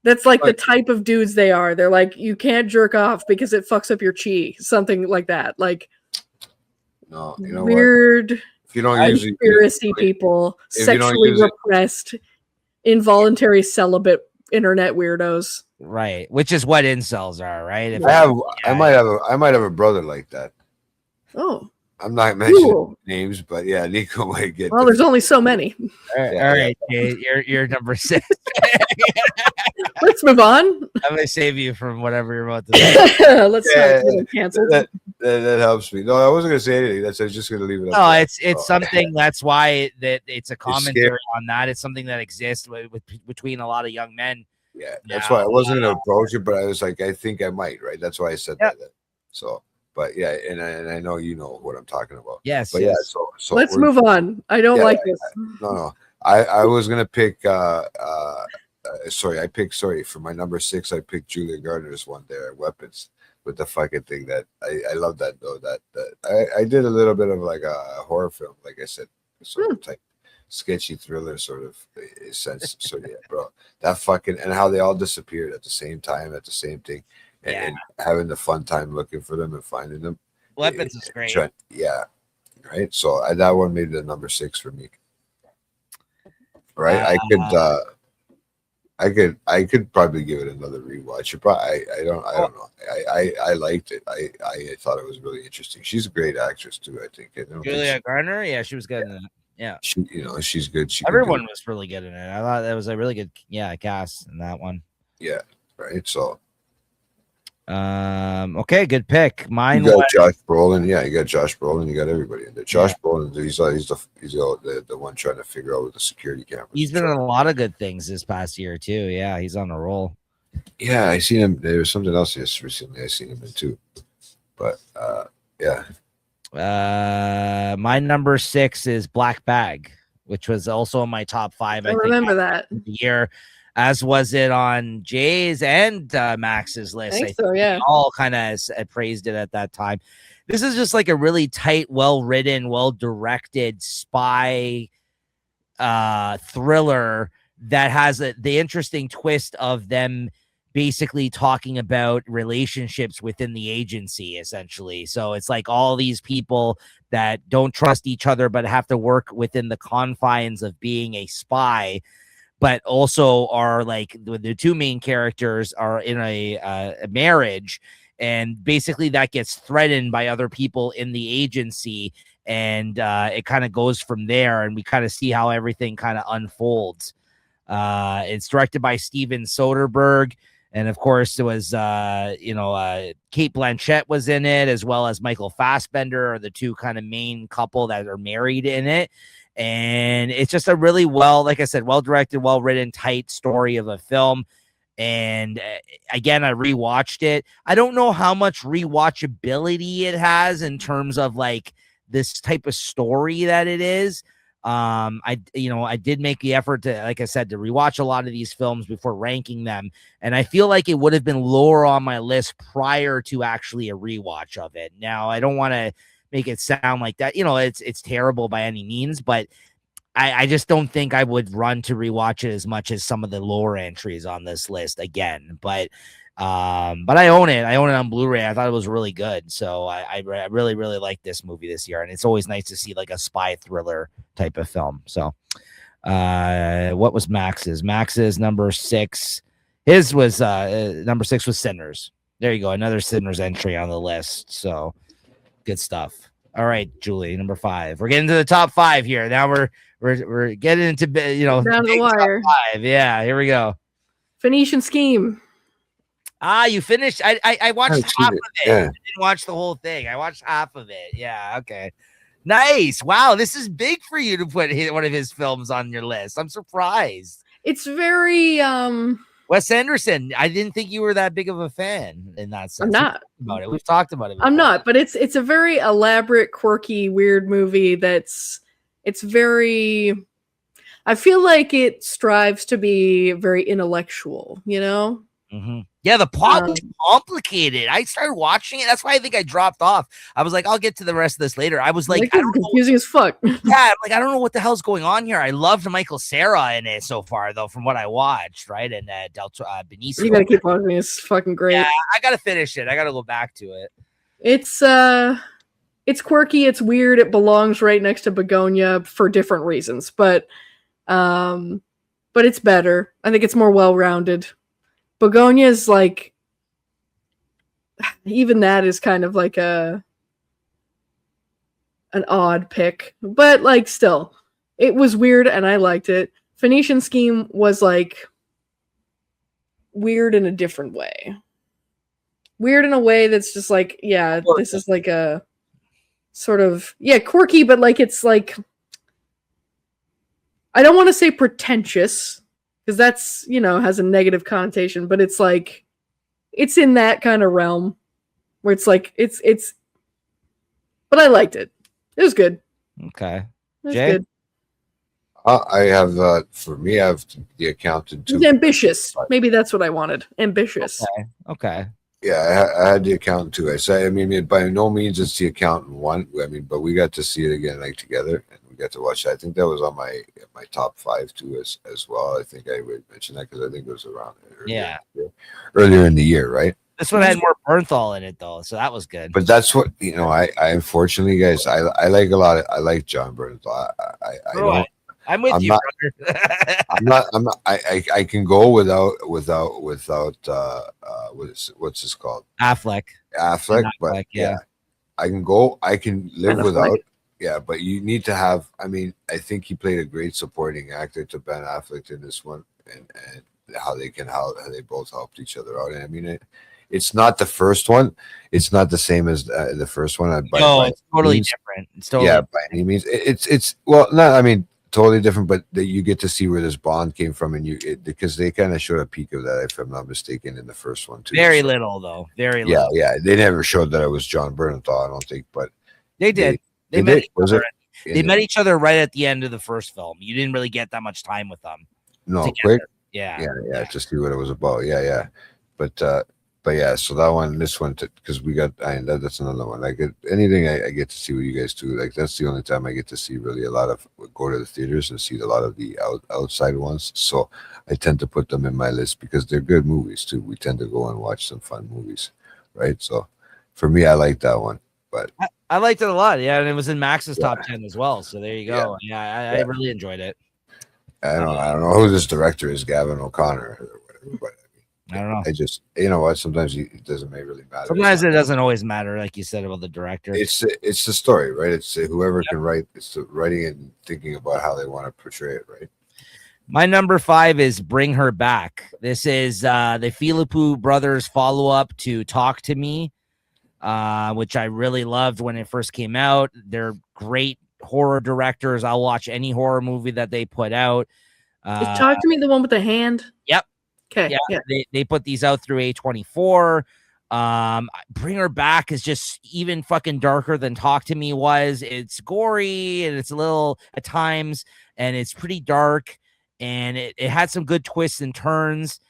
That's like the type of dudes they are. They're like, you can't jerk off because it fucks up your chi. Something like that. Like, no, you know weird what? If you don't conspiracy people, sexually repressed, involuntary celibate internet weirdos. Right, which is what incels are, right? I might have a brother like that. Oh. I'm not mentioning names, but yeah, Nico might get. Well, there's only so many. All right, Jay, you're number 6. Let's move on. I'm gonna save you from whatever you're about to say. Let's not get canceled. That helps me. No, I wasn't gonna say anything. I was just gonna leave it up. No, it's something. That's why it's a commentary on that. It's something that exists between a lot of young men. Yeah, that's why I wasn't gonna approach it, but I was like, I think I might. Right, that's why I said that. So. But yeah, and I know you know what I'm talking about. Yes. But yes. yeah, so let's move on. I don't like this. No. I was gonna pick for my number 6, I picked Julia Gardner's one there, Weapons, with the fucking thing that I love that though. That I did a little bit of like a horror film, like I said, sort of type sketchy thriller sort of sense. So yeah, bro. That fucking and how they all disappeared at the same time, at the same thing. And having the fun time looking for them and finding them. Weapons is great. Yeah. Right. So that one made it a number 6 for me. Right. I could probably give it another rewatch. I don't know. I liked it. I thought it was really interesting. She's a great actress too, I think. Julia Garner, yeah, she was good in it. Yeah. She's good. Everyone was really good in it. I thought that was a really good cast in that one. Yeah. Right. So okay, good pick. Mine you got Josh Brolin. Yeah, you got Josh Brolin. You got everybody in there. Josh Brolin, he's the one trying to figure out with the security camera. He's been in a lot of good things this past year too. Yeah, he's on a roll. Yeah, I seen him. There was something else recently. I seen him in too. But yeah. My number 6 is Black Bag, which was also in my top 5. I remember that year. As was it on Jay's and Max's list. I think so, yeah. All kind of praised it at that time. This is just like a really tight, well-written, well-directed spy thriller that has the interesting twist of them basically talking about relationships within the agency, essentially. So it's like all these people that don't trust each other, but have to work within the confines of being a spy, but also are like the two main characters are in a marriage, and basically that gets threatened by other people in the agency, and it kind of goes from there, and we kind of see how everything kind of unfolds. It's directed by Steven Soderbergh, and of course it was Kate Blanchett was in it, as well as Michael Fassbender are the two kind of main couple that are married in it. And it's just a really like I said, well directed, well written, tight story of a film. And again, I rewatched it. I don't know how much rewatchability it has in terms of like this type of story that it is. I did make the effort to, like I said, to rewatch a lot of these films before ranking them, and I feel like it would have been lower on my list prior to actually a rewatch of it. Now, I don't want to make it sound like that, it's terrible by any means, but I just don't think I would run to rewatch it as much as some of the lower entries on this list again. But I own it. I own it on Blu-ray. I thought it was really good. So I really, really like this movie this year. And it's always nice to see like a spy thriller type of film. So what was Max's? Max's number 6. His was number 6 was Sinners. There you go. Another Sinners entry on the list. So good stuff. All right, Julie, number 5. We're getting to the top 5 here. Now we're getting into down the wire. Top 5. Yeah, here we go. Phoenician Scheme. You finished. I watched half of it. Yeah. I didn't watch the whole thing. I watched half of it. Yeah, okay. Nice. Wow, this is big for you to put one of his films on your list. I'm surprised. It's very Wes Anderson. I didn't think you were that big of a fan in that sense. I'm not. We've talked about it before. I'm not, but it's a very elaborate, quirky, weird movie it's very, I feel like it strives to be very intellectual, Mm-hmm. Yeah, the plot was complicated. I started watching it. That's why I think I dropped off. I was like, I'll get to the rest of this later. I was like, it's confusing as fuck. Yeah, I'm like, I don't know what the hell's going on here. I loved Michael Cera in it so far, though, from what I watched, right? And Benicio. You gotta keep watching. It's fucking great. Yeah, I gotta finish it. I gotta go back to it. It's quirky. It's weird. It belongs right next to Begonia for different reasons, but it's better. I think it's more well-rounded. Begonia is like, even that is kind of like an odd pick, but like still, it was weird and I liked it. Phoenician Scheme was like weird in a different way. Weird in a way that's just like, yeah, this is like a sort of, yeah, quirky, but like it's like, I don't want to say pretentious, because that's, has a negative connotation, but it's like, it's in that kind of realm where it's like, it's, but I liked it. It was good. Okay. It was Jay? good. I have, for me, I have The Accountant too. It was ambitious. Maybe that's what I wanted. Ambitious. Okay. Yeah, I had The Accountant too. I mean, by no means it's The Accountant 1. I mean, but we got to see it again, like together, and we got to watch it. I think that was on my top 5 too, as well. I think I would mention that because I think it was around earlier in the year, right? This one had more Bernthal in it though, so that was good. But that's what I unfortunately, guys, I like a lot. I like John Bernthal. I'm with you, brother. I'm not. I can go without what's this called? Affleck, but yeah. I can go. I can live without. Yeah, but you need to have. I mean, I think he played a great supporting actor to Ben Affleck in this one, and how they both helped each other out. And I mean, it's not the first one. It's not the same as the first one. It's totally different. It's totally by any means. It's well, not. I mean, totally different, but you get to see where this bond came from, and because they kind of showed a peek of that, if I'm not mistaken, in the first one too. Very little though. Very little. Yeah. They never showed that it was John Bernthal, I don't think, but they did. They met each other right at the end of the first film. You didn't really get that much time with them. No, together. quick. Yeah, to see what it was about. Yeah. But but yeah, so that one, this one, because we got, that's another one. Like anything I get to see what you guys do. Like that's the only time I get to see really a lot of go to the theaters and see a lot of the outside ones. So I tend to put them in my list because they're good movies too. We tend to go and watch some fun movies, right? So for me, I like that one. But I liked it a lot. Yeah, and it was in Max's top 10 as well. So there you go. Yeah, I really enjoyed it. I don't know who this director is, Gavin O'Connor or whatever, but I don't know. I just, you know what? Sometimes it doesn't really matter. Sometimes it doesn't always matter, like you said about the director. It's the story, right? It's whoever can write. It's the writing and thinking about how they want to portray it, right? My number 5 is Bring Her Back. This is the Philippou brothers follow-up to Talk to Me, which I really loved when it first came out. They're great horror directors. I'll watch any horror movie that they put out. Is Talk to Me the one with the hand? Yep. Okay. Yeah. They put these out through A24. Bring Her Back is just even fucking darker than Talk to Me was. It's gory and it's a little at times, and it's pretty dark, and it had some good twists and turns.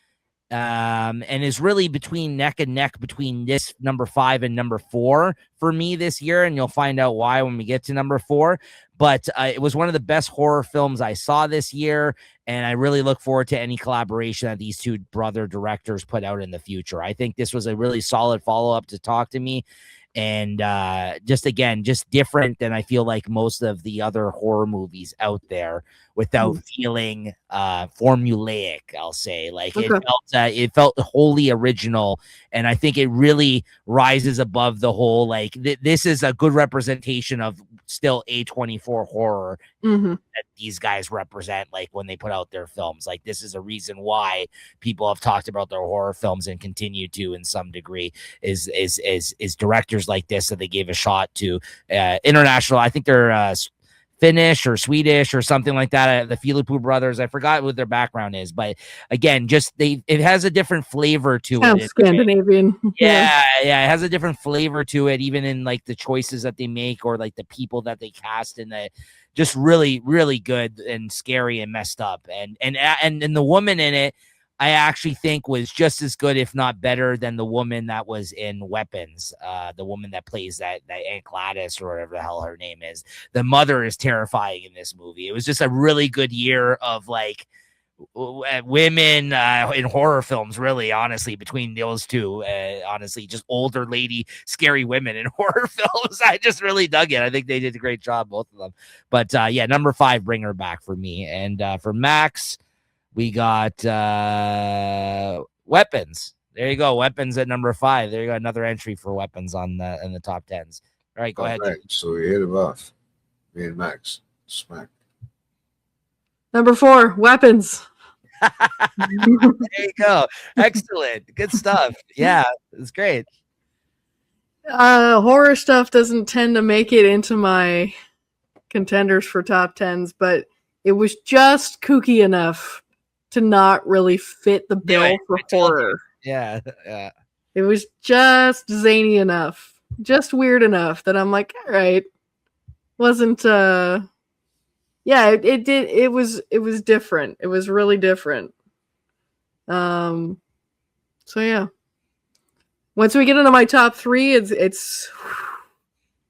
And is really between neck and neck between this number 5 and number 4 for me this year, and you'll find out why when we get to number 4. But it was one of the best horror films I saw this year, and I really look forward to any collaboration that these two brother directors put out in the future. I think this was a really solid follow-up to Talk to Me, and just different than I feel like most of the other horror movies out there, without feeling formulaic. I'll say, like, it felt wholly original, and I think it really rises above the whole, like, this is a good representation of still A24 horror that these guys represent, like when they put out their films. Like, this is a reason why people have talked about their horror films and continue to in some degree, is directors like this that they gave a shot to international. I think they're Finnish or Swedish or something like that. The Philippou brothers, I forgot what their background is, but again, just it has a different flavor to it. Scandinavian. Yeah, it has a different flavor to it, even in like the choices that they make or like the people that they cast, and the just really, really good and scary and messed up. And the woman in it, I actually think was just as good, if not better, than the woman that was in Weapons. The woman that plays that Aunt Gladys, or whatever the hell her name is. The mother is terrifying in this movie. It was just a really good year of like women in horror films, really, honestly, between those two. Honestly, just older lady, scary women in horror films. I just really dug it. I think they did a great job, both of them. But yeah, number 5, Bring Her Back for me. And for Max, we got Weapons. There you go. Weapons at number 5. There you go. Another entry for Weapons in the top 10s. All right, go ahead. Right. So we hit him off. Me and Max. Smack. Number 4, Weapons. There you go. Excellent. Good stuff. Yeah, it's great. Horror stuff doesn't tend to make it into my contenders for top 10s, but it was just kooky enough to not really fit the bill for horror. Yeah. It was just zany enough, just weird enough that I'm like, all right. Wasn't it was different. It was really different. So yeah. Once we get into my top 3, it's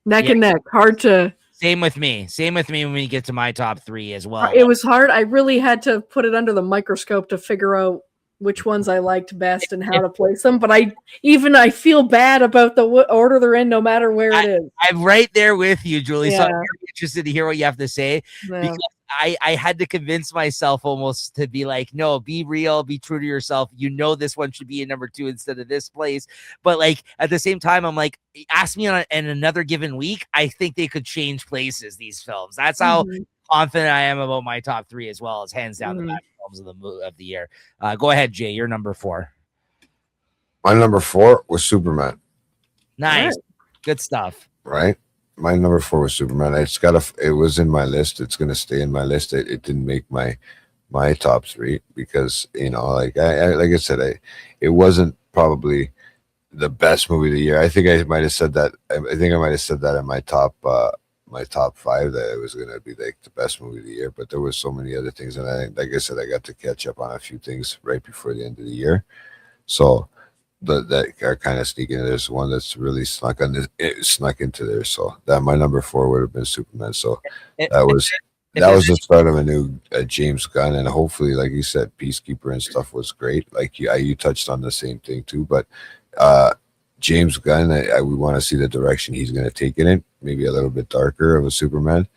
neck and neck. Hard to. Same with me when we get to my top 3 as well. It was hard. I really had to put it under the microscope to figure out which ones I liked best and how to place them. But I feel bad about the order they're in, no matter where it is. I'm right there with you, Julie. Yeah. So I'm really interested to hear what you have to say. Yeah. Because I had to convince myself almost to be like, no, be real, be true to yourself. You know, this one should be in number 2 instead of this place. But like at the same time, I'm like, ask me in another given week. I think they could change places, these films. That's how confident I am about my top 3 as well, as hands down the best films of the year. Go ahead, Jay. You're number 4. My number 4 was Superman. Nice. Right. Good stuff. Right. My number 4 was Superman. It was in my list. It's gonna stay in my list. It didn't make my top 3 because, you know, like I said, it wasn't probably the best movie of the year. I think I might have said that. I think I might have said that in my top 5, that it was gonna be like the best movie of the year. But there was so many other things, and like I said, I got to catch up on a few things right before the end of the year. So that are kind of sneaking in. There's one that's really snuck into there. So that my number 4 would have been Superman. So that was the start of a new James Gunn, and hopefully, like you said, Peacekeeper and stuff was great. Like you touched on the same thing too, but James Gunn, we want to see the direction he's going to take it in, maybe a little bit darker of a Superman,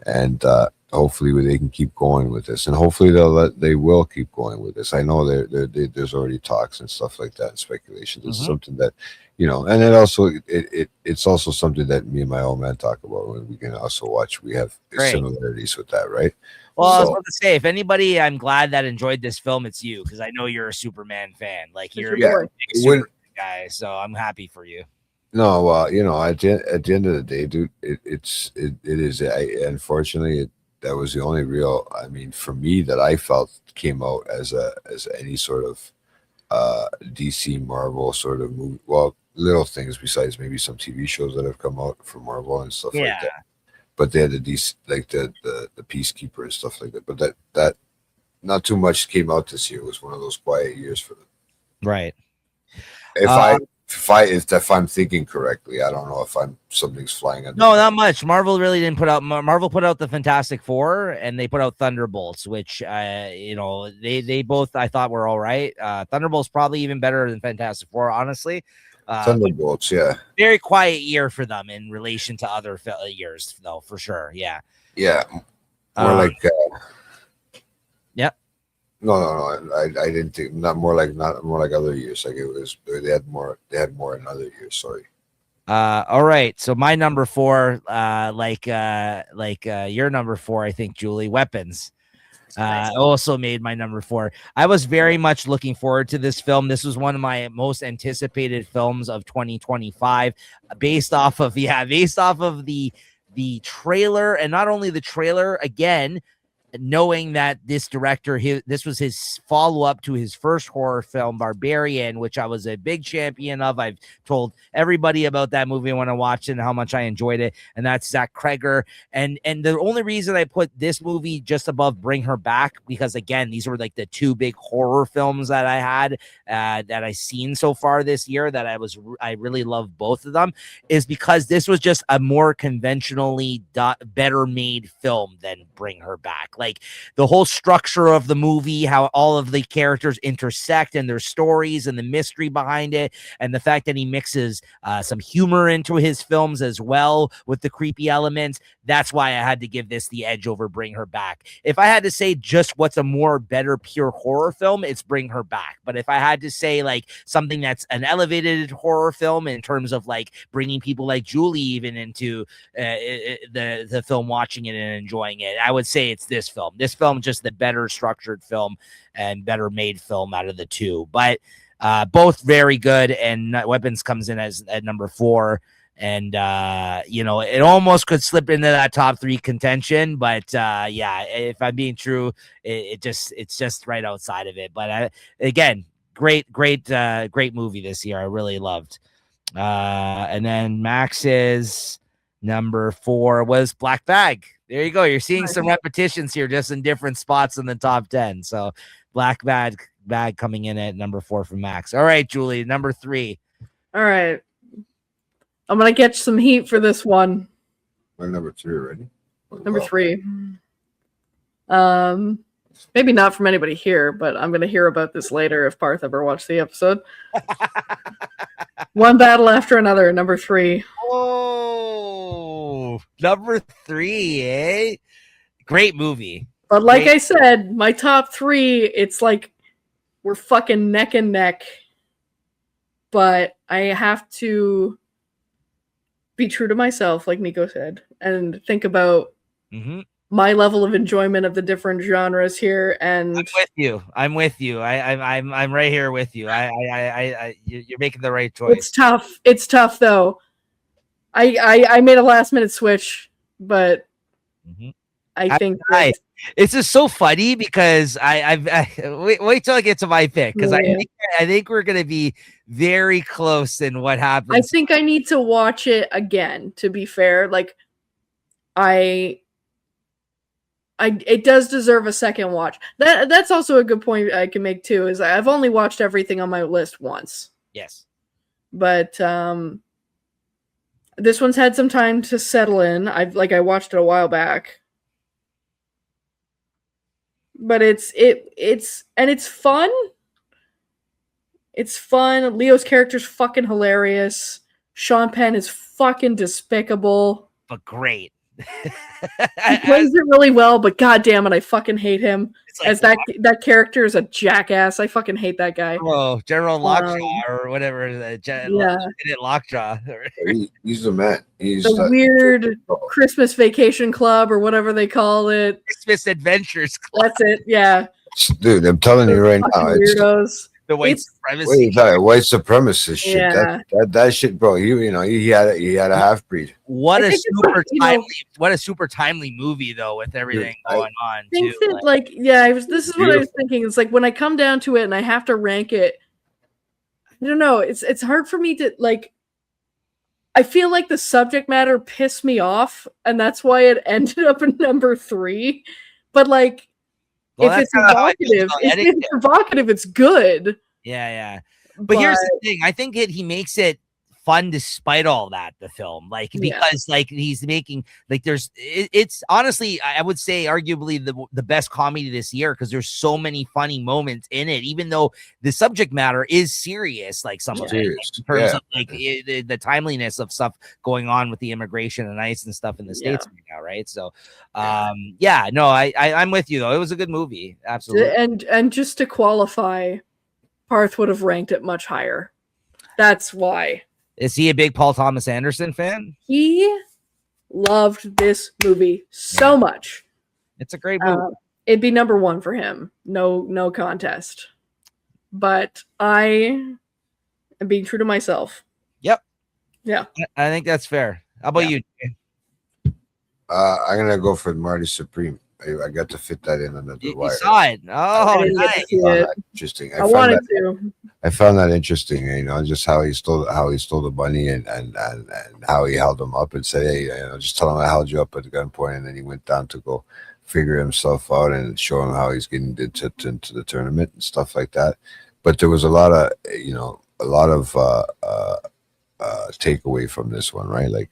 and hopefully they can keep going with this, and hopefully they will keep going with this. I know there's already talks and stuff like that and speculation. This is something that, and then also it's also something that me and my old man talk about when we can also watch. We have similarities with that, right? Well, I was about to say, if anybody I'm glad that enjoyed this film, it's you, because I know you're a Superman fan. Like you're a big Superman guy, so I'm happy for you. No, at the end of the day, dude, it is. Unfortunately, that was the only real. I mean, for me, that I felt came out as any sort of DC Marvel sort of movie. Well, little things besides maybe some TV shows that have come out from Marvel and stuff like that. But they had the DC, like the Peacekeeper and stuff like that. But that not too much came out this year. It was one of those quiet years for them. Right. If I'm thinking correctly, I don't know if something's flying. No, not much. Marvel really didn't put out. Marvel put out the Fantastic Four, and they put out Thunderbolts, which they both I thought were all right. Thunderbolts probably even better than Fantastic Four, honestly. Thunderbolts, yeah. Very quiet year for them in relation to other years, though, for sure. Yeah. Yeah. More like. Yep. No. I didn't think not more like other years. Like it was they had more in other years. Sorry. All right. So my number 4, like your number 4, I think, Julie, Weapons. Also made my number 4. I was very much looking forward to this film. This was one of my most anticipated films of 2025, based off of the trailer, and not only the trailer, again, knowing that this director, this was his follow-up to his first horror film, Barbarian, which I was a big champion of. I've told everybody about that movie when I watched it and how much I enjoyed it, and that's Zach Cregger. And the only reason I put this movie just above Bring Her Back, because again, these were like the 2 big horror films that I had that I seen so far this year, that I really love both of them, is because this was just a more conventionally better made film than Bring Her Back. Like the whole structure of the movie, how all of the characters intersect and their stories and the mystery behind it, and the fact that he mixes some humor into his films as well with the creepy elements. That's why I had to give this the edge over Bring Her Back. If I had to say just what's a more better pure horror film, it's Bring Her Back. But if I had to say like something that's an elevated horror film in terms of like bringing people like Julie even into the film, watching it and enjoying it, I would say it's this film. This film is just the better structured film and better made film out of the 2. But both very good, and Weapons comes in at number 4. And it almost could slip into that top 3 contention, but if I'm being true, it's just right outside of it. But again, great movie this year. I really loved. And then Max's number 4 was Black Bag. There you go. You're seeing some repetitions here, just in different spots in the top 10. So Black Bag coming in at number 4 for Max. All right, Julie, number 3. All right. I'm going to get some heat for this one. My number 3 already? Number 3. Maybe not from anybody here, but I'm going to hear about this later if Parth ever watched the episode. One Battle After Another, number 3. Oh, number 3, eh? Great movie. But like I said, my top 3, it's like we're fucking neck and neck. But I have to be true to myself, like Nico said, and think about my level of enjoyment of the different genres here. And I'm with you. I'm right here with you. You're making the right choice. It's tough though. I made a last minute switch, but I think it's just so funny because wait till I get to my pick, because I think we're gonna be very close in what happens. I think I need to watch it again, to be fair. Like it does deserve a second watch. That's also a good point I can make too, is I've only watched everything on my list once. Yes. But this one's had some time to settle in. I watched it a while back. But it's fun. It's fun. Leo's character's fucking hilarious. Sean Penn is fucking despicable. But great. He plays it really well, but goddamn it, I fucking hate him. Like, as that character is a jackass. I fucking hate that guy. Oh, General Lockjaw or whatever. Lockjaw. He's the man. He's the weird Christmas Vacation Club or whatever they call it. Christmas Adventures Club. That's it. Yeah. Dude, I'm telling you right now. Weirdos. The white supremacy. White supremacist shit. Yeah. That shit, bro. He had a half breed. What a super timely movie though, with everything going on. This is what I was thinking. It's like when I come down to it and I have to rank it, I don't know. It's hard for me to like. I feel like the subject matter pissed me off, and that's why it ended up in number 3. But like. If it's provocative, it's good. Yeah. But here's the thing. I think he makes it fun despite all that, the film. Because he's making it's honestly, I would say arguably the best comedy this year, because there's so many funny moments in it, even though the subject matter is serious, like some of it, in terms of the timeliness of stuff going on with the immigration and ICE and stuff in the States right now, right? So I'm with you though. It was a good movie. Absolutely. And just to qualify, Parth would have ranked it much higher. That's why. Is he a big Paul Thomas Anderson fan? He loved this movie so much. It's a great movie. It'd be number 1 for him. No contest. But I am being true to myself. Yep. Yeah. I think that's fair. How about you? I'm gonna go for Marty Supreme. I got to fit that in under the wire. You saw it. Oh, nice. Interesting. I wanted to. I found that interesting. Just how he stole the bunny and how he held him up and said, "Hey, just tell him I held you up at the gunpoint," and then he went down to go figure himself out and show him how he's getting into the tournament and stuff like that. But there was a lot of takeaway from this one, right? Like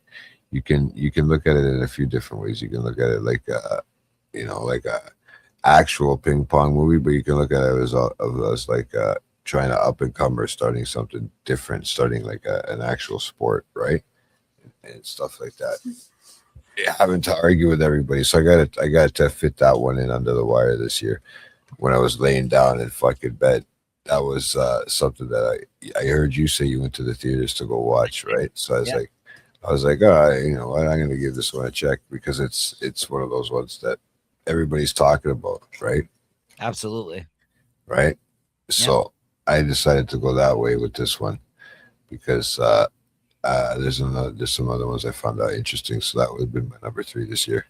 you can look at it in a few different ways. You can look at it like a actual ping pong movie, but you can look at it as like trying to up and come or starting something different, starting like an actual sport, right? And stuff like that. Having to argue with everybody, so I got to fit that one in under the wire this year. When I was laying down in fucking bed, that was something that I heard you say you went to the theaters to go watch, right? So I was like, all right, what, I'm gonna give this one a check because it's one of those ones that everybody's talking about, right? Absolutely. Right. So I decided to go that way with this one because there's some other ones I found out interesting. So that would have been my number 3 this year.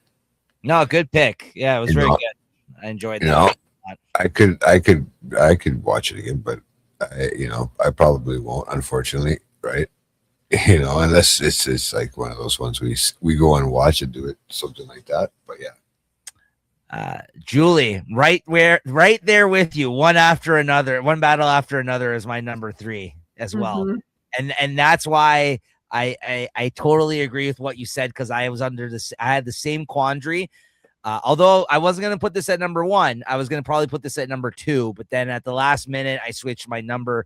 No, good pick. Yeah, it was very good. I enjoyed that. I could watch it again, but I probably won't, unfortunately, right? Unless it's like one of those ones we go and watch and do it, something like that. But yeah. Julie, right there with you, one battle after another is my number 3 as well. Mm-hmm. And that's why I totally agree with what you said, because I had the same quandary. Although I wasn't going to put this at number 1, I was going to probably put this at number 2, but then at the last minute I switched my number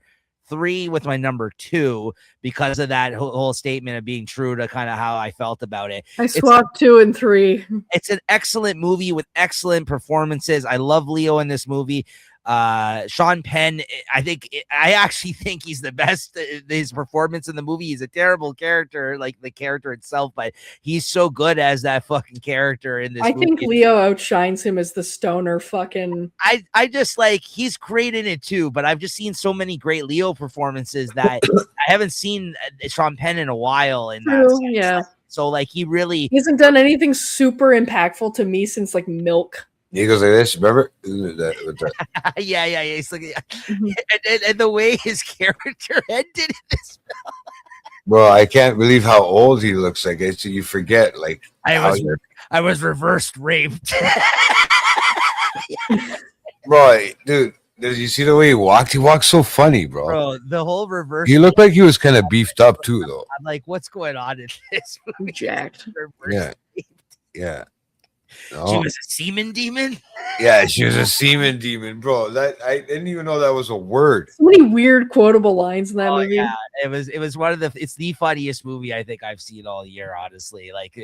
3 with my number 2 because of that whole statement of being true to kind of how I felt about it. I swapped 2 and 3. It's an excellent movie with excellent performances. I love Leo in this movie. Sean Penn, I actually think he's the best. His performance in the movie, he's a terrible character, like the character itself, but he's so good as that fucking character in this movie. I think Leo outshines him as the stoner fucking. I just he's great in it too, but I've just seen so many great Leo performances that I haven't seen Sean Penn in a while. Yeah. So he he hasn't done anything super impactful to me since Milk. He goes like this, remember? Yeah. He's and the way his character ended in this film. Bro, I can't believe how old he looks like. So you forget, I was reversed raped. Bro, dude, Did you see the way he walked? He walked so funny, bro. Bro, the whole reverse. He looked like he was kind of beefed up too, though. I'm like, what's going on in this movie? Jacked. Yeah. No. She was a semen demon. Yeah, she was a semen demon, bro. That I didn't even know that was a word. So many weird quotable lines in that movie. Yeah, it was one of it's the funniest movie I think I've seen all year, honestly. Like,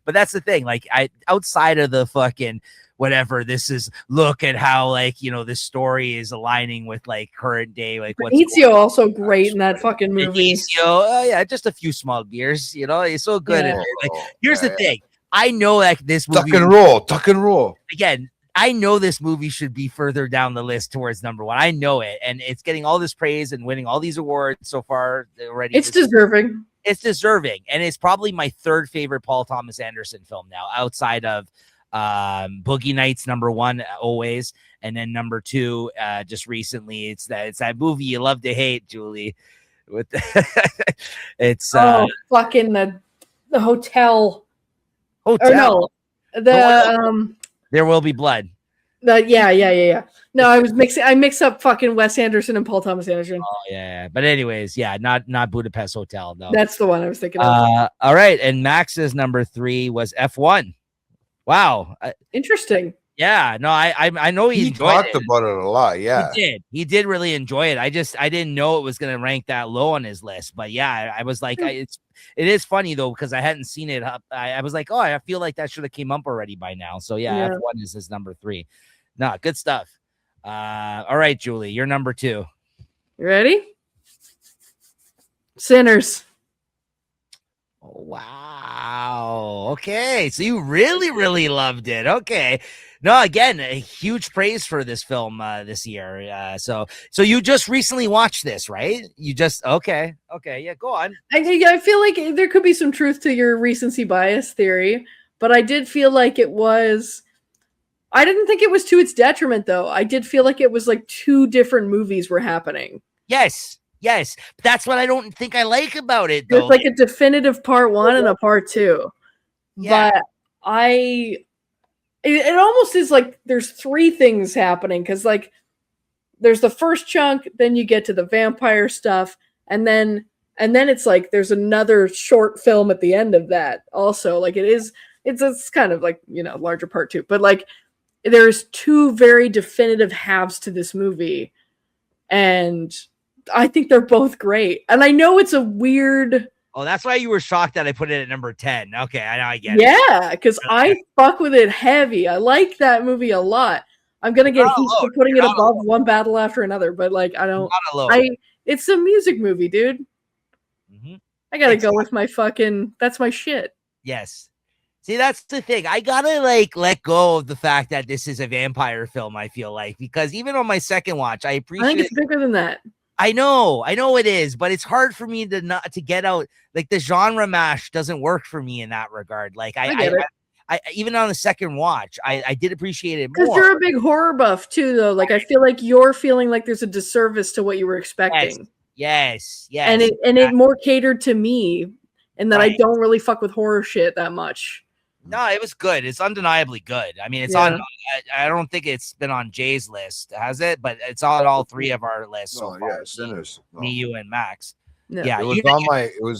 but that's the thing. Like, outside of the fucking whatever, this is look at how like this story is aligning with like current day. Like, Benicio also great in that fucking movie. Benicio, oh yeah, just a few small beers. He's so good at it. Like, here's the thing. I know like this movie. Tuck and roll. Again, I know this movie should be further down the list towards number one. I know it, and it's getting all this praise and winning all these awards so far already. It's deserving. It's deserving, and it's probably my third favorite Paul Thomas Anderson film now, outside of Boogie Nights number one always, and then number two just recently. It's that movie you love to hate, Julie. With it's fucking the hotel. Hotel. Or no, There Will Be Blood. Yeah. No, I mix up fucking Wes Anderson and Paul Thomas Anderson. Oh yeah. But anyways, yeah, not Budapest Hotel. No. That's the one I was thinking of. All right. And Max's number 3 was F1. Wow. Interesting. Yeah, no, I know he talked about it a lot. Yeah, he did really enjoy it. I didn't know it was gonna rank that low on his list, but yeah, I was like, it is funny though because I hadn't seen it up. I was like, oh, I feel like that should have came up already by now. So yeah, F1 is his number 3. No, good stuff. All right, Julie, you're number 2. You ready? Sinners. Oh, wow. Okay, so you really, really loved it. Okay. No, again, a huge praise for this film this year. So you just recently watched this, right? You just okay, yeah. Go on. I feel like there could be some truth to your recency bias theory, but I did feel like it was. I didn't think it was to its detriment, though. I did feel like it was like 2 different movies were happening. Yes. That's what I don't think I like about it, though. It's like a definitive part 1 and a part 2. Yeah. But it almost is like there's 3 things happening because like there's the first chunk, then you get to the vampire stuff, and then it's like there's another short film at the end of that also. Like it's kind of like larger part 2, but like there's 2 very definitive halves to this movie, and I think they're both great. And I know it's a weird. Oh, that's why you were shocked that I put it at number 10. Okay, I get it. Yeah, because I fuck with it heavy. I like that movie a lot. I'm gonna get heat for putting it above One Battle After Another, but like I don't. It's a music movie, dude. Mm-hmm. I gotta go with my fucking. That's my shit. Yes. See, that's the thing. I gotta like let go of the fact that this is a vampire film. I feel like because even on my second watch, I appreciate. I think it's bigger than that. I know it is, but it's hard for me to not to get out. Like the genre mash doesn't work for me in that regard. Like I even on the second watch, I did appreciate it more. Because you're a big horror buff too, though. Like I feel like you're feeling like there's a disservice to what you were expecting. Yes. And it more catered to me, and that I don't really fuck with horror shit that much. No, it was good. It's undeniably good. I mean, it's on. I don't think it's been on Jay's list, has it? But it's on all 3 of our lists so far. Yeah, Sinners. Me, you, and Max. No. Yeah, it was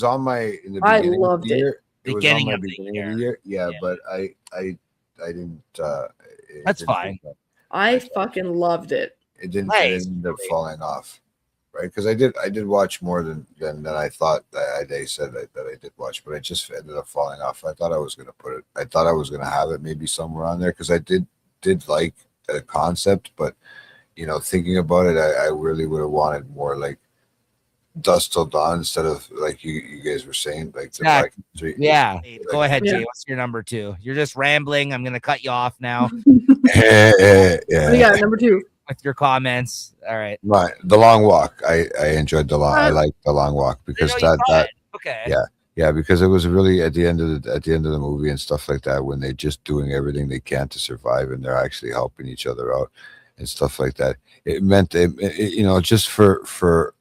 on my. In the beginning I loved of the year. It was on my beginning of the year. Yeah, but I didn't. That's fine. I fucking loved it. It didn't end up falling off. Right, because I did watch more than I thought they said that I did watch, but I just ended up falling off. I thought I was gonna have it maybe somewhere on there because I did like the concept, but thinking about it, I really would have wanted more like Dusk Till Dawn instead of like you guys were saying like the Black Street. Yeah, go ahead, Jay. What's your number 2? You're just rambling. I'm gonna cut you off now. Yeah, number 2. With your comments. All right. Right. The Long Walk. I enjoyed the long. I liked The Long Walk because that okay. Yeah, because it was really at the end of the movie and stuff like that when they're just doing everything they can to survive and they're actually helping each other out and stuff like that. It meant just for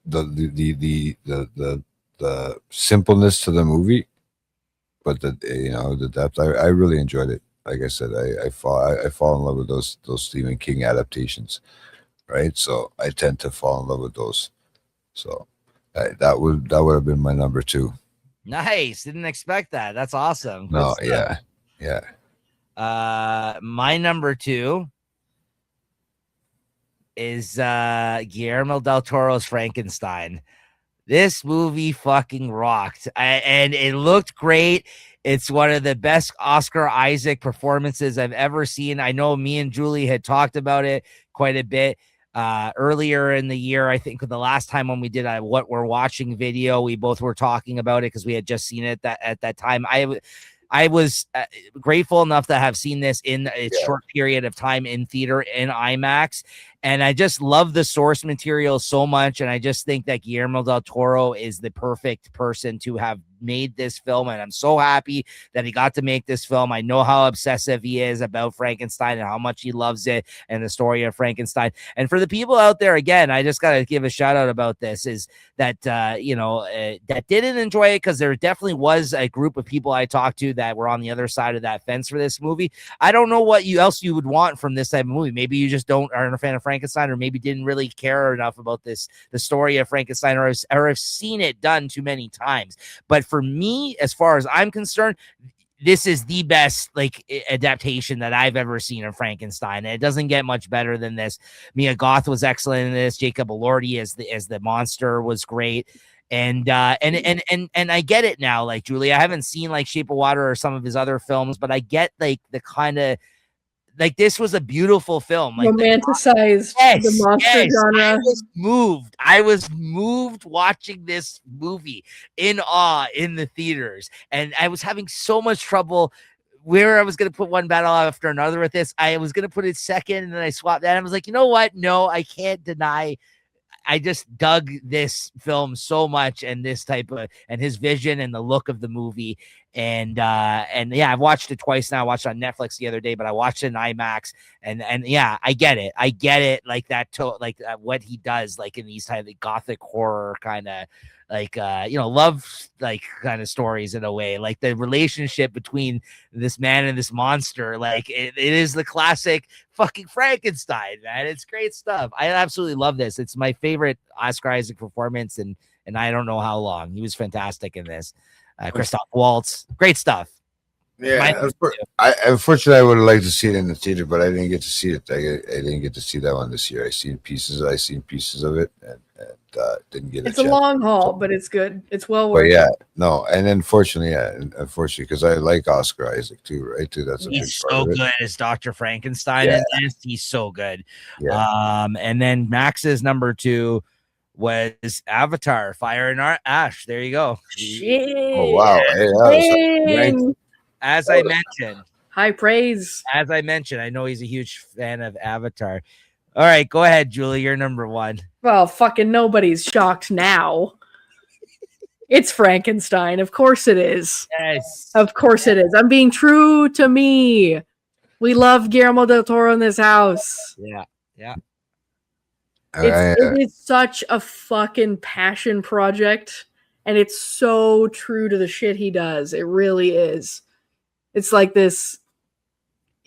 the simpleness to the movie, but the depth. I really enjoyed it. Like I said, I fall in love with those Stephen King adaptations. right? So I tend to fall in love with those. So that would have been my number 2. Nice. Didn't expect that. That's awesome. No, yeah. My number 2 is Guillermo del Toro's Frankenstein. This movie fucking rocked, and it looked great. It's one of the best Oscar Isaac performances I've ever seen. I know me and Julie had talked about it quite a bit earlier in the year. I think the last time when we did a What We're Watching video, we both were talking about it because we had just seen it at that time. I was grateful enough to have seen this in a short period of time in theater in IMAX. And I just love the source material so much. And I just think that Guillermo del Toro is the perfect person to have made this film. And I'm so happy that he got to make this film. I know how obsessive he is about Frankenstein and how much he loves it and the story of Frankenstein. And for the people out there, again, I just got to give a shout out about this is that, that didn't enjoy it, because there definitely was a group of people I talked to that were on the other side of that fence for this movie. I don't know what else you would want from this type of movie. Maybe you just aren't a fan of Frankenstein, or maybe didn't really care enough about the story of Frankenstein, or have seen it done too many times. But for me, as far as I'm concerned, this is the best adaptation that I've ever seen of Frankenstein. And it doesn't get much better than this. Mia Goth was excellent in this. Jacob Elordi as the monster was great. And I get it now. Like, Julie, I haven't seen Shape of Water or some of his other films, but I get the kind of this was a beautiful film, romanticized the monster genre. I was moved watching this movie in awe in the theaters, and I was having so much trouble where I was going to put one battle after another with this. I was going to put it second, and then I swapped that. I was like, you know what? No, I can't deny. I just dug this film so much, and this type of, and his vision and the look of the movie. And yeah, I've watched it twice now. I watched it on Netflix the other day, but I watched it in IMAX, and yeah, I get it. Like that, what he does, in these type of gothic horror kind of, love, kind of stories in a way, the relationship between this man and this monster. It is the classic fucking Frankenstein, man. It's great stuff. I absolutely love this. It's my favorite Oscar Isaac performance, and I don't know how long. He was fantastic in this. Christoph Waltz, great stuff. Yeah, unfortunately, I would have liked to see it in the theater, but I didn't get to see it. I didn't get to see that one this year. I seen pieces of it, and didn't get. It's a long haul, but it's good. It's well worth. But yeah, no, and unfortunately, because I like Oscar Isaac too, right? That's he's so good as Dr. Frankenstein in this. He's so good. Yeah. And then Max's number 2 was Avatar: Fire and Ash. There you go. Shit. Oh wow! Hey, as I mentioned, high praise. As I mentioned, I know he's a huge fan of Avatar. All right, go ahead, Julie. You're number 1. Well, fucking nobody's shocked now. It's Frankenstein. Of course it is. Yes. Of course it is. I'm being true to me. We love Guillermo del Toro in this house. Yeah. Yeah. It is such a fucking passion project, and it's so true to the shit he does. It really is. It's like this.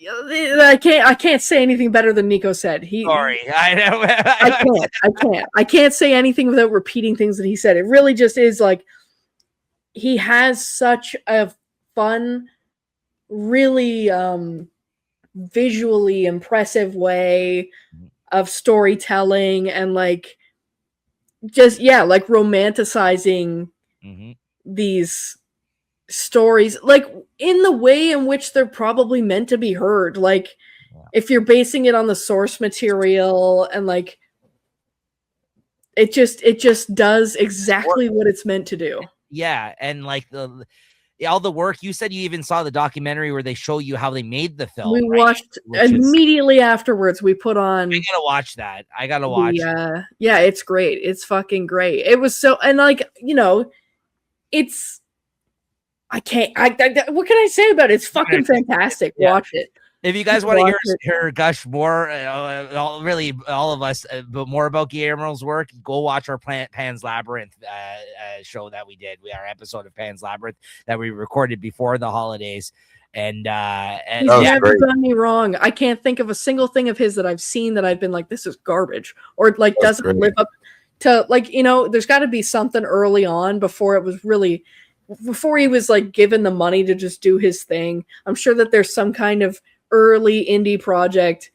I can't say anything better than Nico said. Sorry, I know. I can't say anything without repeating things that he said. It really just is he has such a fun, really visually impressive way of storytelling, and romanticizing these stories, in the way in which they're probably meant to be heard. If you're basing it on the source material, and it just does exactly what it's meant to do. Yeah, and all the work. You said you even saw the documentary where they show you how they made the film. We watched immediately afterwards. We put on. I gotta watch that. Yeah, it's great. It's fucking great. It was so, and it's. What can I say about it? It's fucking fantastic. Watch it. If you guys want to hear her gush more, really all of us, but more about Guillermo's work, go watch our Pan's Labyrinth show that we did. Our episode of Pan's Labyrinth that we recorded before the holidays. And he's never done me wrong. I can't think of a single thing of his that I've seen that I've been like, this is garbage, or like doesn't live up to, like, you know, there's got to be something early on before he was like given the money to just do his thing. I'm sure that there's some kind of early indie project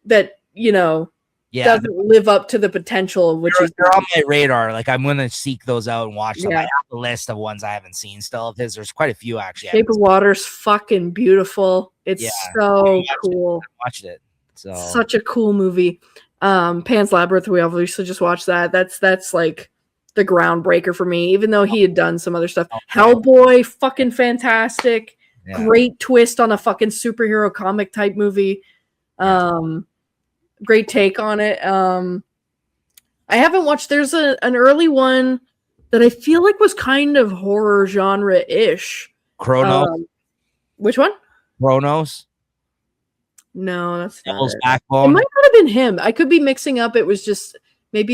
that, you know, doesn't live up to the potential of which they're on my radar. Like, I'm gonna seek those out and watch them. I have a list of ones I haven't seen still of his. There's quite a few actually. Shape of Water's fucking beautiful. It's so cool. I watched it. So such a cool movie. Pan's Labyrinth, we obviously just watched that. That's like the groundbreaker for me, even though he had done some other stuff. Hellboy, fucking fantastic. Yeah. Great twist on a fucking superhero comic type movie. Great take on it. I haven't watched, there's an early one that I feel like was kind of horror genre-ish. Chronos. Which one? Chronos. No, that's not Devil's it. Backbone. It might not have been him. I could be mixing up. It was just might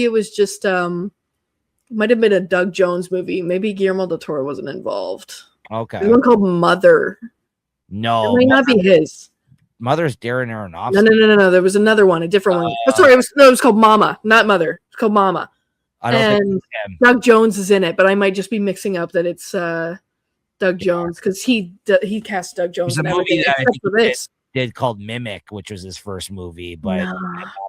have been a Doug Jones movie. Maybe Guillermo del Toro wasn't involved. Okay. There's one called Mother. No, it might not be his. Mother's Darren Aronofsky. No. There was another one, a different one. Oh, sorry, it was called Mama, not Mother. It's called Mama. I don't think it's him. Doug Jones is in it, but I might just be mixing up that it's Doug Jones because he cast Doug Jones. There's a movie that I think did called Mimic, which was his first movie, but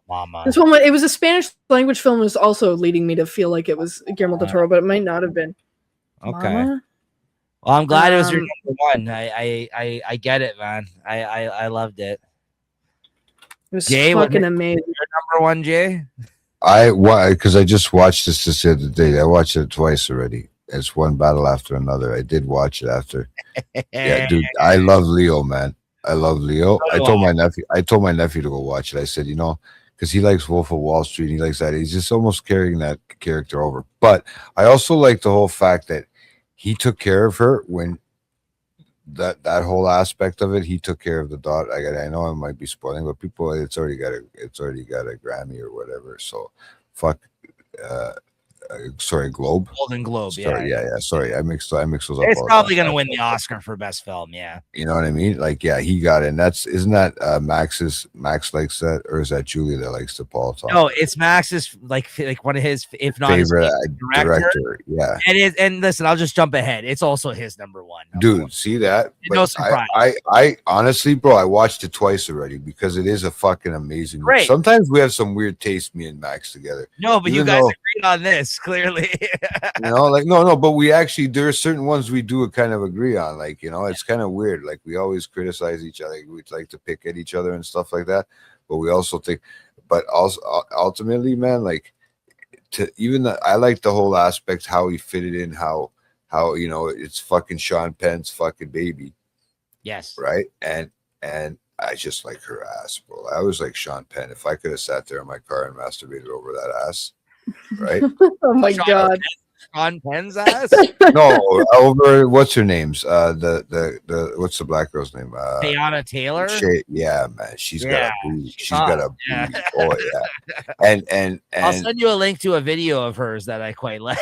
Mama. This one, it was a Spanish language film, was also leading me to feel like it was Guillermo del Toro, but it might not have been. Okay. Mama? Well, I'm glad it was your number one. I get it, man. I loved it. It was fucking amazing. Your number one, Jay? Because I just watched this the other day. I watched it twice already. It's one battle after another. I did watch it after. Yeah, dude, I love Leo, man. I love Leo. I told my nephew to go watch it. I said, you know, because he likes Wolf of Wall Street. He likes that. He's just almost carrying that character over. But I also like the whole fact that he took care of her when that whole aspect of it. He took care of the daughter. I know I might be spoiling, but people, it's already got a Grammy or whatever. So fuck. Sorry, Globe. Golden Globe. Sorry, yeah. Sorry, I mixed those up. It's probably going to win the Oscar for best film. Yeah. You know what I mean? Like, yeah, he got it. And isn't that Max likes that, or is that Julia that likes the Paul talk? No, it's Max's like one of his, if not favorite his director. Yeah. And listen, I'll just jump ahead. It's also his number one. Dude, see that? No surprise. I honestly, bro, I watched it twice already because it is a fucking amazing movie. Sometimes we have some weird taste, me and Max together. No, but you guys agreed on this clearly. You know, like no, but we actually, there are certain ones we do kind of agree on. Like, you know, it's kind of weird. Like, we always criticize each other. We'd like to pick at each other and stuff like that. But we also think, but also ultimately, man, like, I like the whole aspect, how he fitted in, how you know, it's fucking Sean Penn's fucking baby. Yes. Right. And I just like her ass, bro. I was like Sean Penn. If I could have sat there in my car and masturbated over that ass, right? Oh my God. Sean Penn's ass? No, over what's her name's? The what's the black girl's name? Teyana Taylor. Yeah, man, she's got a booty. She's got a booty. Oh yeah. And I'll send you a link to a video of hers that I quite like.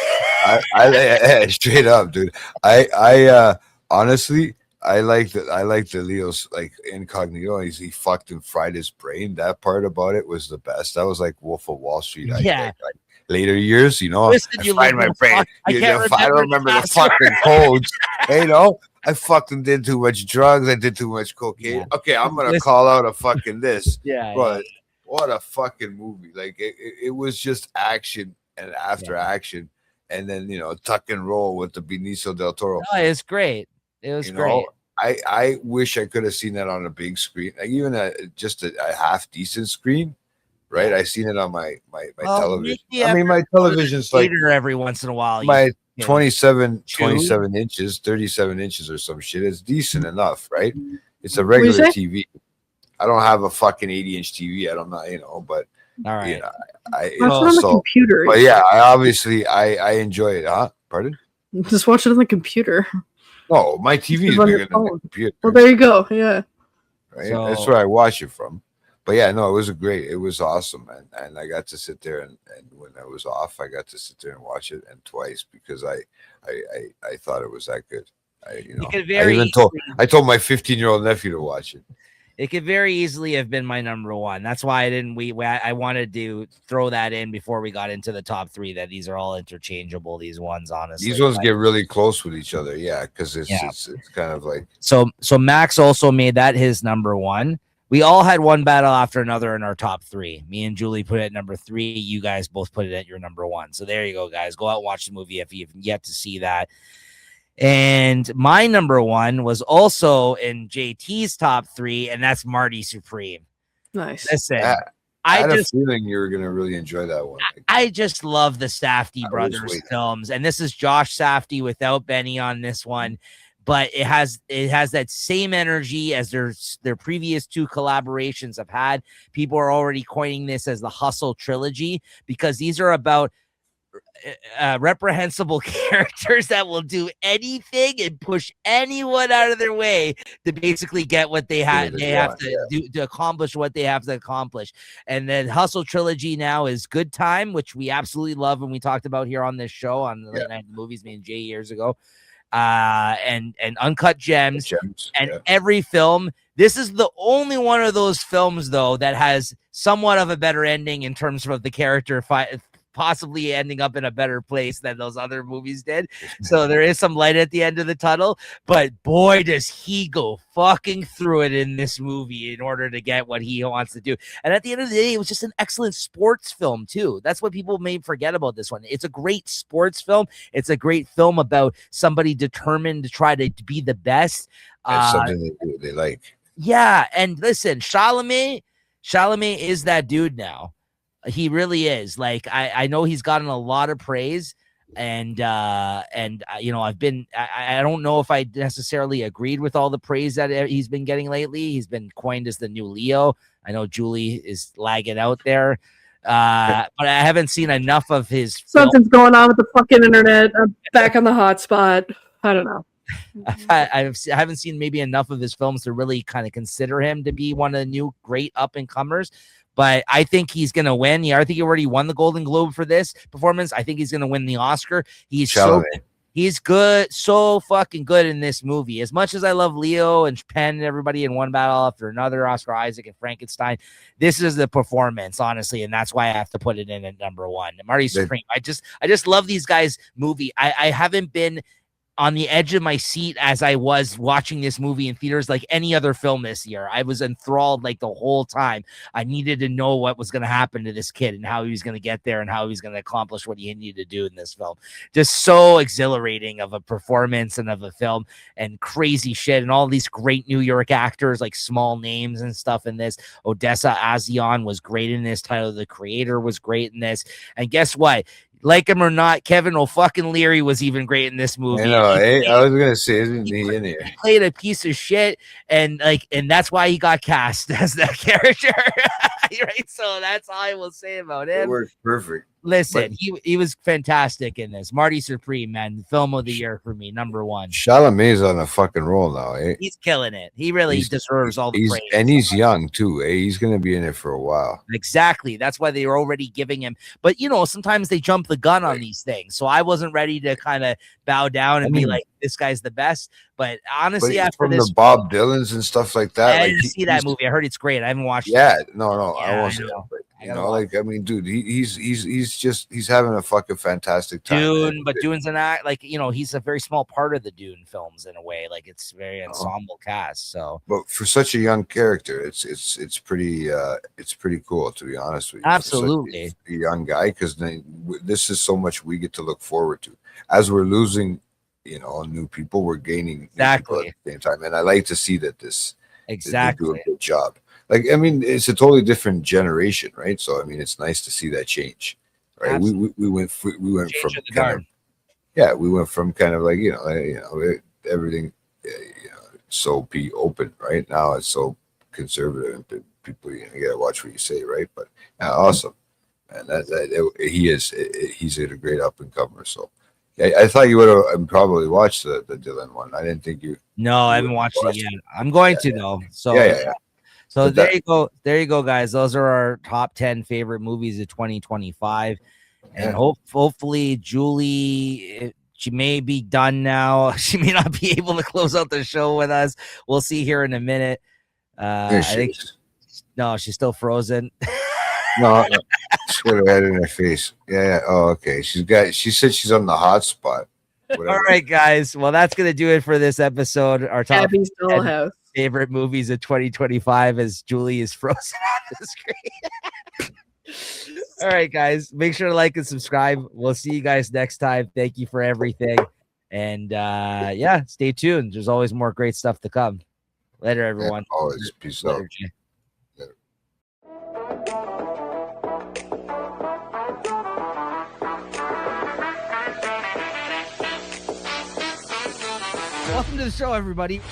I straight up, dude. I honestly, I like the Leo's like incognito. He fucked and fried his brain. That part about it was the best. That was like Wolf of Wall Street. Yeah. Later years, you know, Listen, I fried my brain. I don't remember the fucking codes. You know, I fucking did too much drugs. I did too much cocaine. Yeah. Okay, I'm gonna call out a fucking this. Yeah. But what a fucking movie! Like it was just action and after action, and then, you know, tuck and roll with the Benicio del Toro. Oh, it's great. It was great. I wish I could have seen that on a big screen, like even just a half decent screen. Right, I seen it on my television. I mean, my television's like every once in a while. My 27 inches, 37 inches or some shit. It's decent enough, right? It's a regular TV. I don't have a fucking 80-inch TV. I don't know, you know, but all right. You know, I watch it on the computer. But yeah, I enjoy it. Huh? Pardon? Just watch it on the computer. Oh, my TV is bigger than the computer. Well, there you go. Yeah. right? So, that's where I watch it from. But yeah, no, it was awesome, and I got to sit there and when I was off, I got to sit there and watch it and twice because I thought it was that good. I told my 15-year-old nephew to watch it. It could very easily have been my number one. That's why I wanted to throw that in before we got into the top three, that these are all interchangeable. These ones, honestly. These ones get really close with each other. Yeah. Cause it's kind of like, so Max also made that his number one. We all had one battle after another in our top three. Me and Julie put it at number 3. You guys both put it at your number 1. So there you go, guys. Go out and watch the movie if you've yet to see that. And my number 1 was also in JT's top 3, and that's Marty Supreme. Nice. Listen, I had a feeling you were going to really enjoy that one. I just love the Safdie brothers films, and this is Josh Safdie without Benny on this one. But it has that same energy as their previous 2 collaborations have had. People are already coining this as the Hustle trilogy because these are about reprehensible characters that will do anything and push anyone out of their way to basically get what they have. They have to do to accomplish what they have to accomplish. And then Hustle trilogy now is Good Time, which we absolutely love, and we talked about here on this show on the Late Night Movies, me and Jay years ago. And Uncut Gems, and every film. This is the only one of those films, though, that has somewhat of a better ending in terms of the character possibly ending up in a better place than those other movies did. So there is some light at the end of the tunnel, but boy, does he go fucking through it in this movie in order to get what he wants to do. And at the end of the day, it was just an excellent sports film too. That's what people may forget about this one. It's a great sports film. It's a great film about somebody determined to try to be the best. That's something they like. Yeah. And listen, Chalamet is that dude now. He really is. Like, I know he's gotten a lot of praise, and you know, I don't know if I necessarily agreed with all the praise that he's been getting lately. He's been coined as the new Leo. I know Julie is lagging out there, but I haven't seen enough of his. Something's going on with the fucking internet. I'm back on the hotspot. I don't know. I haven't seen maybe enough of his films to really kind of consider him to be one of the new great up and comers. But I think he's going to win. Yeah, I think he already won the Golden Globe for this performance. I think he's going to win the Oscar. He's good, so fucking good in this movie. As much as I love Leo and Penn and everybody in one battle after another, Oscar Isaac and Frankenstein, this is the performance, honestly, and that's why I have to put it in at number 1. Marty Supreme. I just love these guys' movie. I haven't been on the edge of my seat as I was watching this movie in theaters like any other film this year. I was enthralled like the whole time. I needed to know what was going to happen to this kid and how he was going to get there and how he was going to accomplish what he needed to do in this film. Just so exhilarating of a performance and of a film, and crazy shit, and all these great New York actors, like small names and stuff in this. Odessa A'zion was great in this. Tyler, the Creator, was great in this. And guess what? Like him or not, Kevin O'Leary was even great in this movie. I was gonna say, isn't he in here? He played a piece of shit, and that's why he got cast as that character. Right? So that's all I will say about him. It works perfect. Listen, he was fantastic in this. Marty Supreme, man, film of the year for me, number 1. Chalamet's on a fucking roll now, eh? He's killing it. He really deserves all the praise. And he's young too, eh? He's gonna be in it for a while. Exactly. That's why they were already giving him. But you know, sometimes they jump the gun on these things. So I wasn't ready to kind of bow down and be like, this guy's the best. But honestly, after this, the Bob Dylans and stuff like that, I didn't see that movie. I heard it's great. I haven't watched it. Yeah, no, I won't say that. You know, like, I mean, dude, he's having a fucking fantastic time. Dune, but Dune's an act, like, you know, he's a very small part of the Dune films in a way. Like, it's very ensemble cast. So, but for such a young character, it's pretty cool, to be honest with you. Absolutely, a young guy, because this is so much we get to look forward to. As we're losing, you know, new people, we're gaining exactly at the same time, and I like to see that this exactly do a good job. Like, I mean, it's a totally different generation, right? So, I mean, it's nice to see that change, right? We went from we went from kind of like, you know, everything, you know, so open, right? Now it's so conservative, and people, you gotta watch what you say, right? But awesome, and he's a great up and comer. So, I thought you would have probably watched the Dylan one. I didn't think you. No, I haven't watched it yet. I'm going to though. So yeah. So there you go. There you go, guys. Those are our top 10 favorite movies of 2025. And hopefully Julie, she may be done now. She may not be able to close out the show with us. We'll see here in a minute. I think no, she's still frozen. No, she's got her head in her face. Yeah. Oh, okay. She said she's on the hot spot. Whatever. All right, guys. Well, that's gonna do it for this episode. Our top favorite movies of 2025 as Julie is frozen on the screen. All right, guys. Make sure to like and subscribe. We'll see you guys next time. Thank you for everything. And yeah, stay tuned. There's always more great stuff to come. Later, everyone. Yeah, always. Peace out. Welcome to the show, everybody.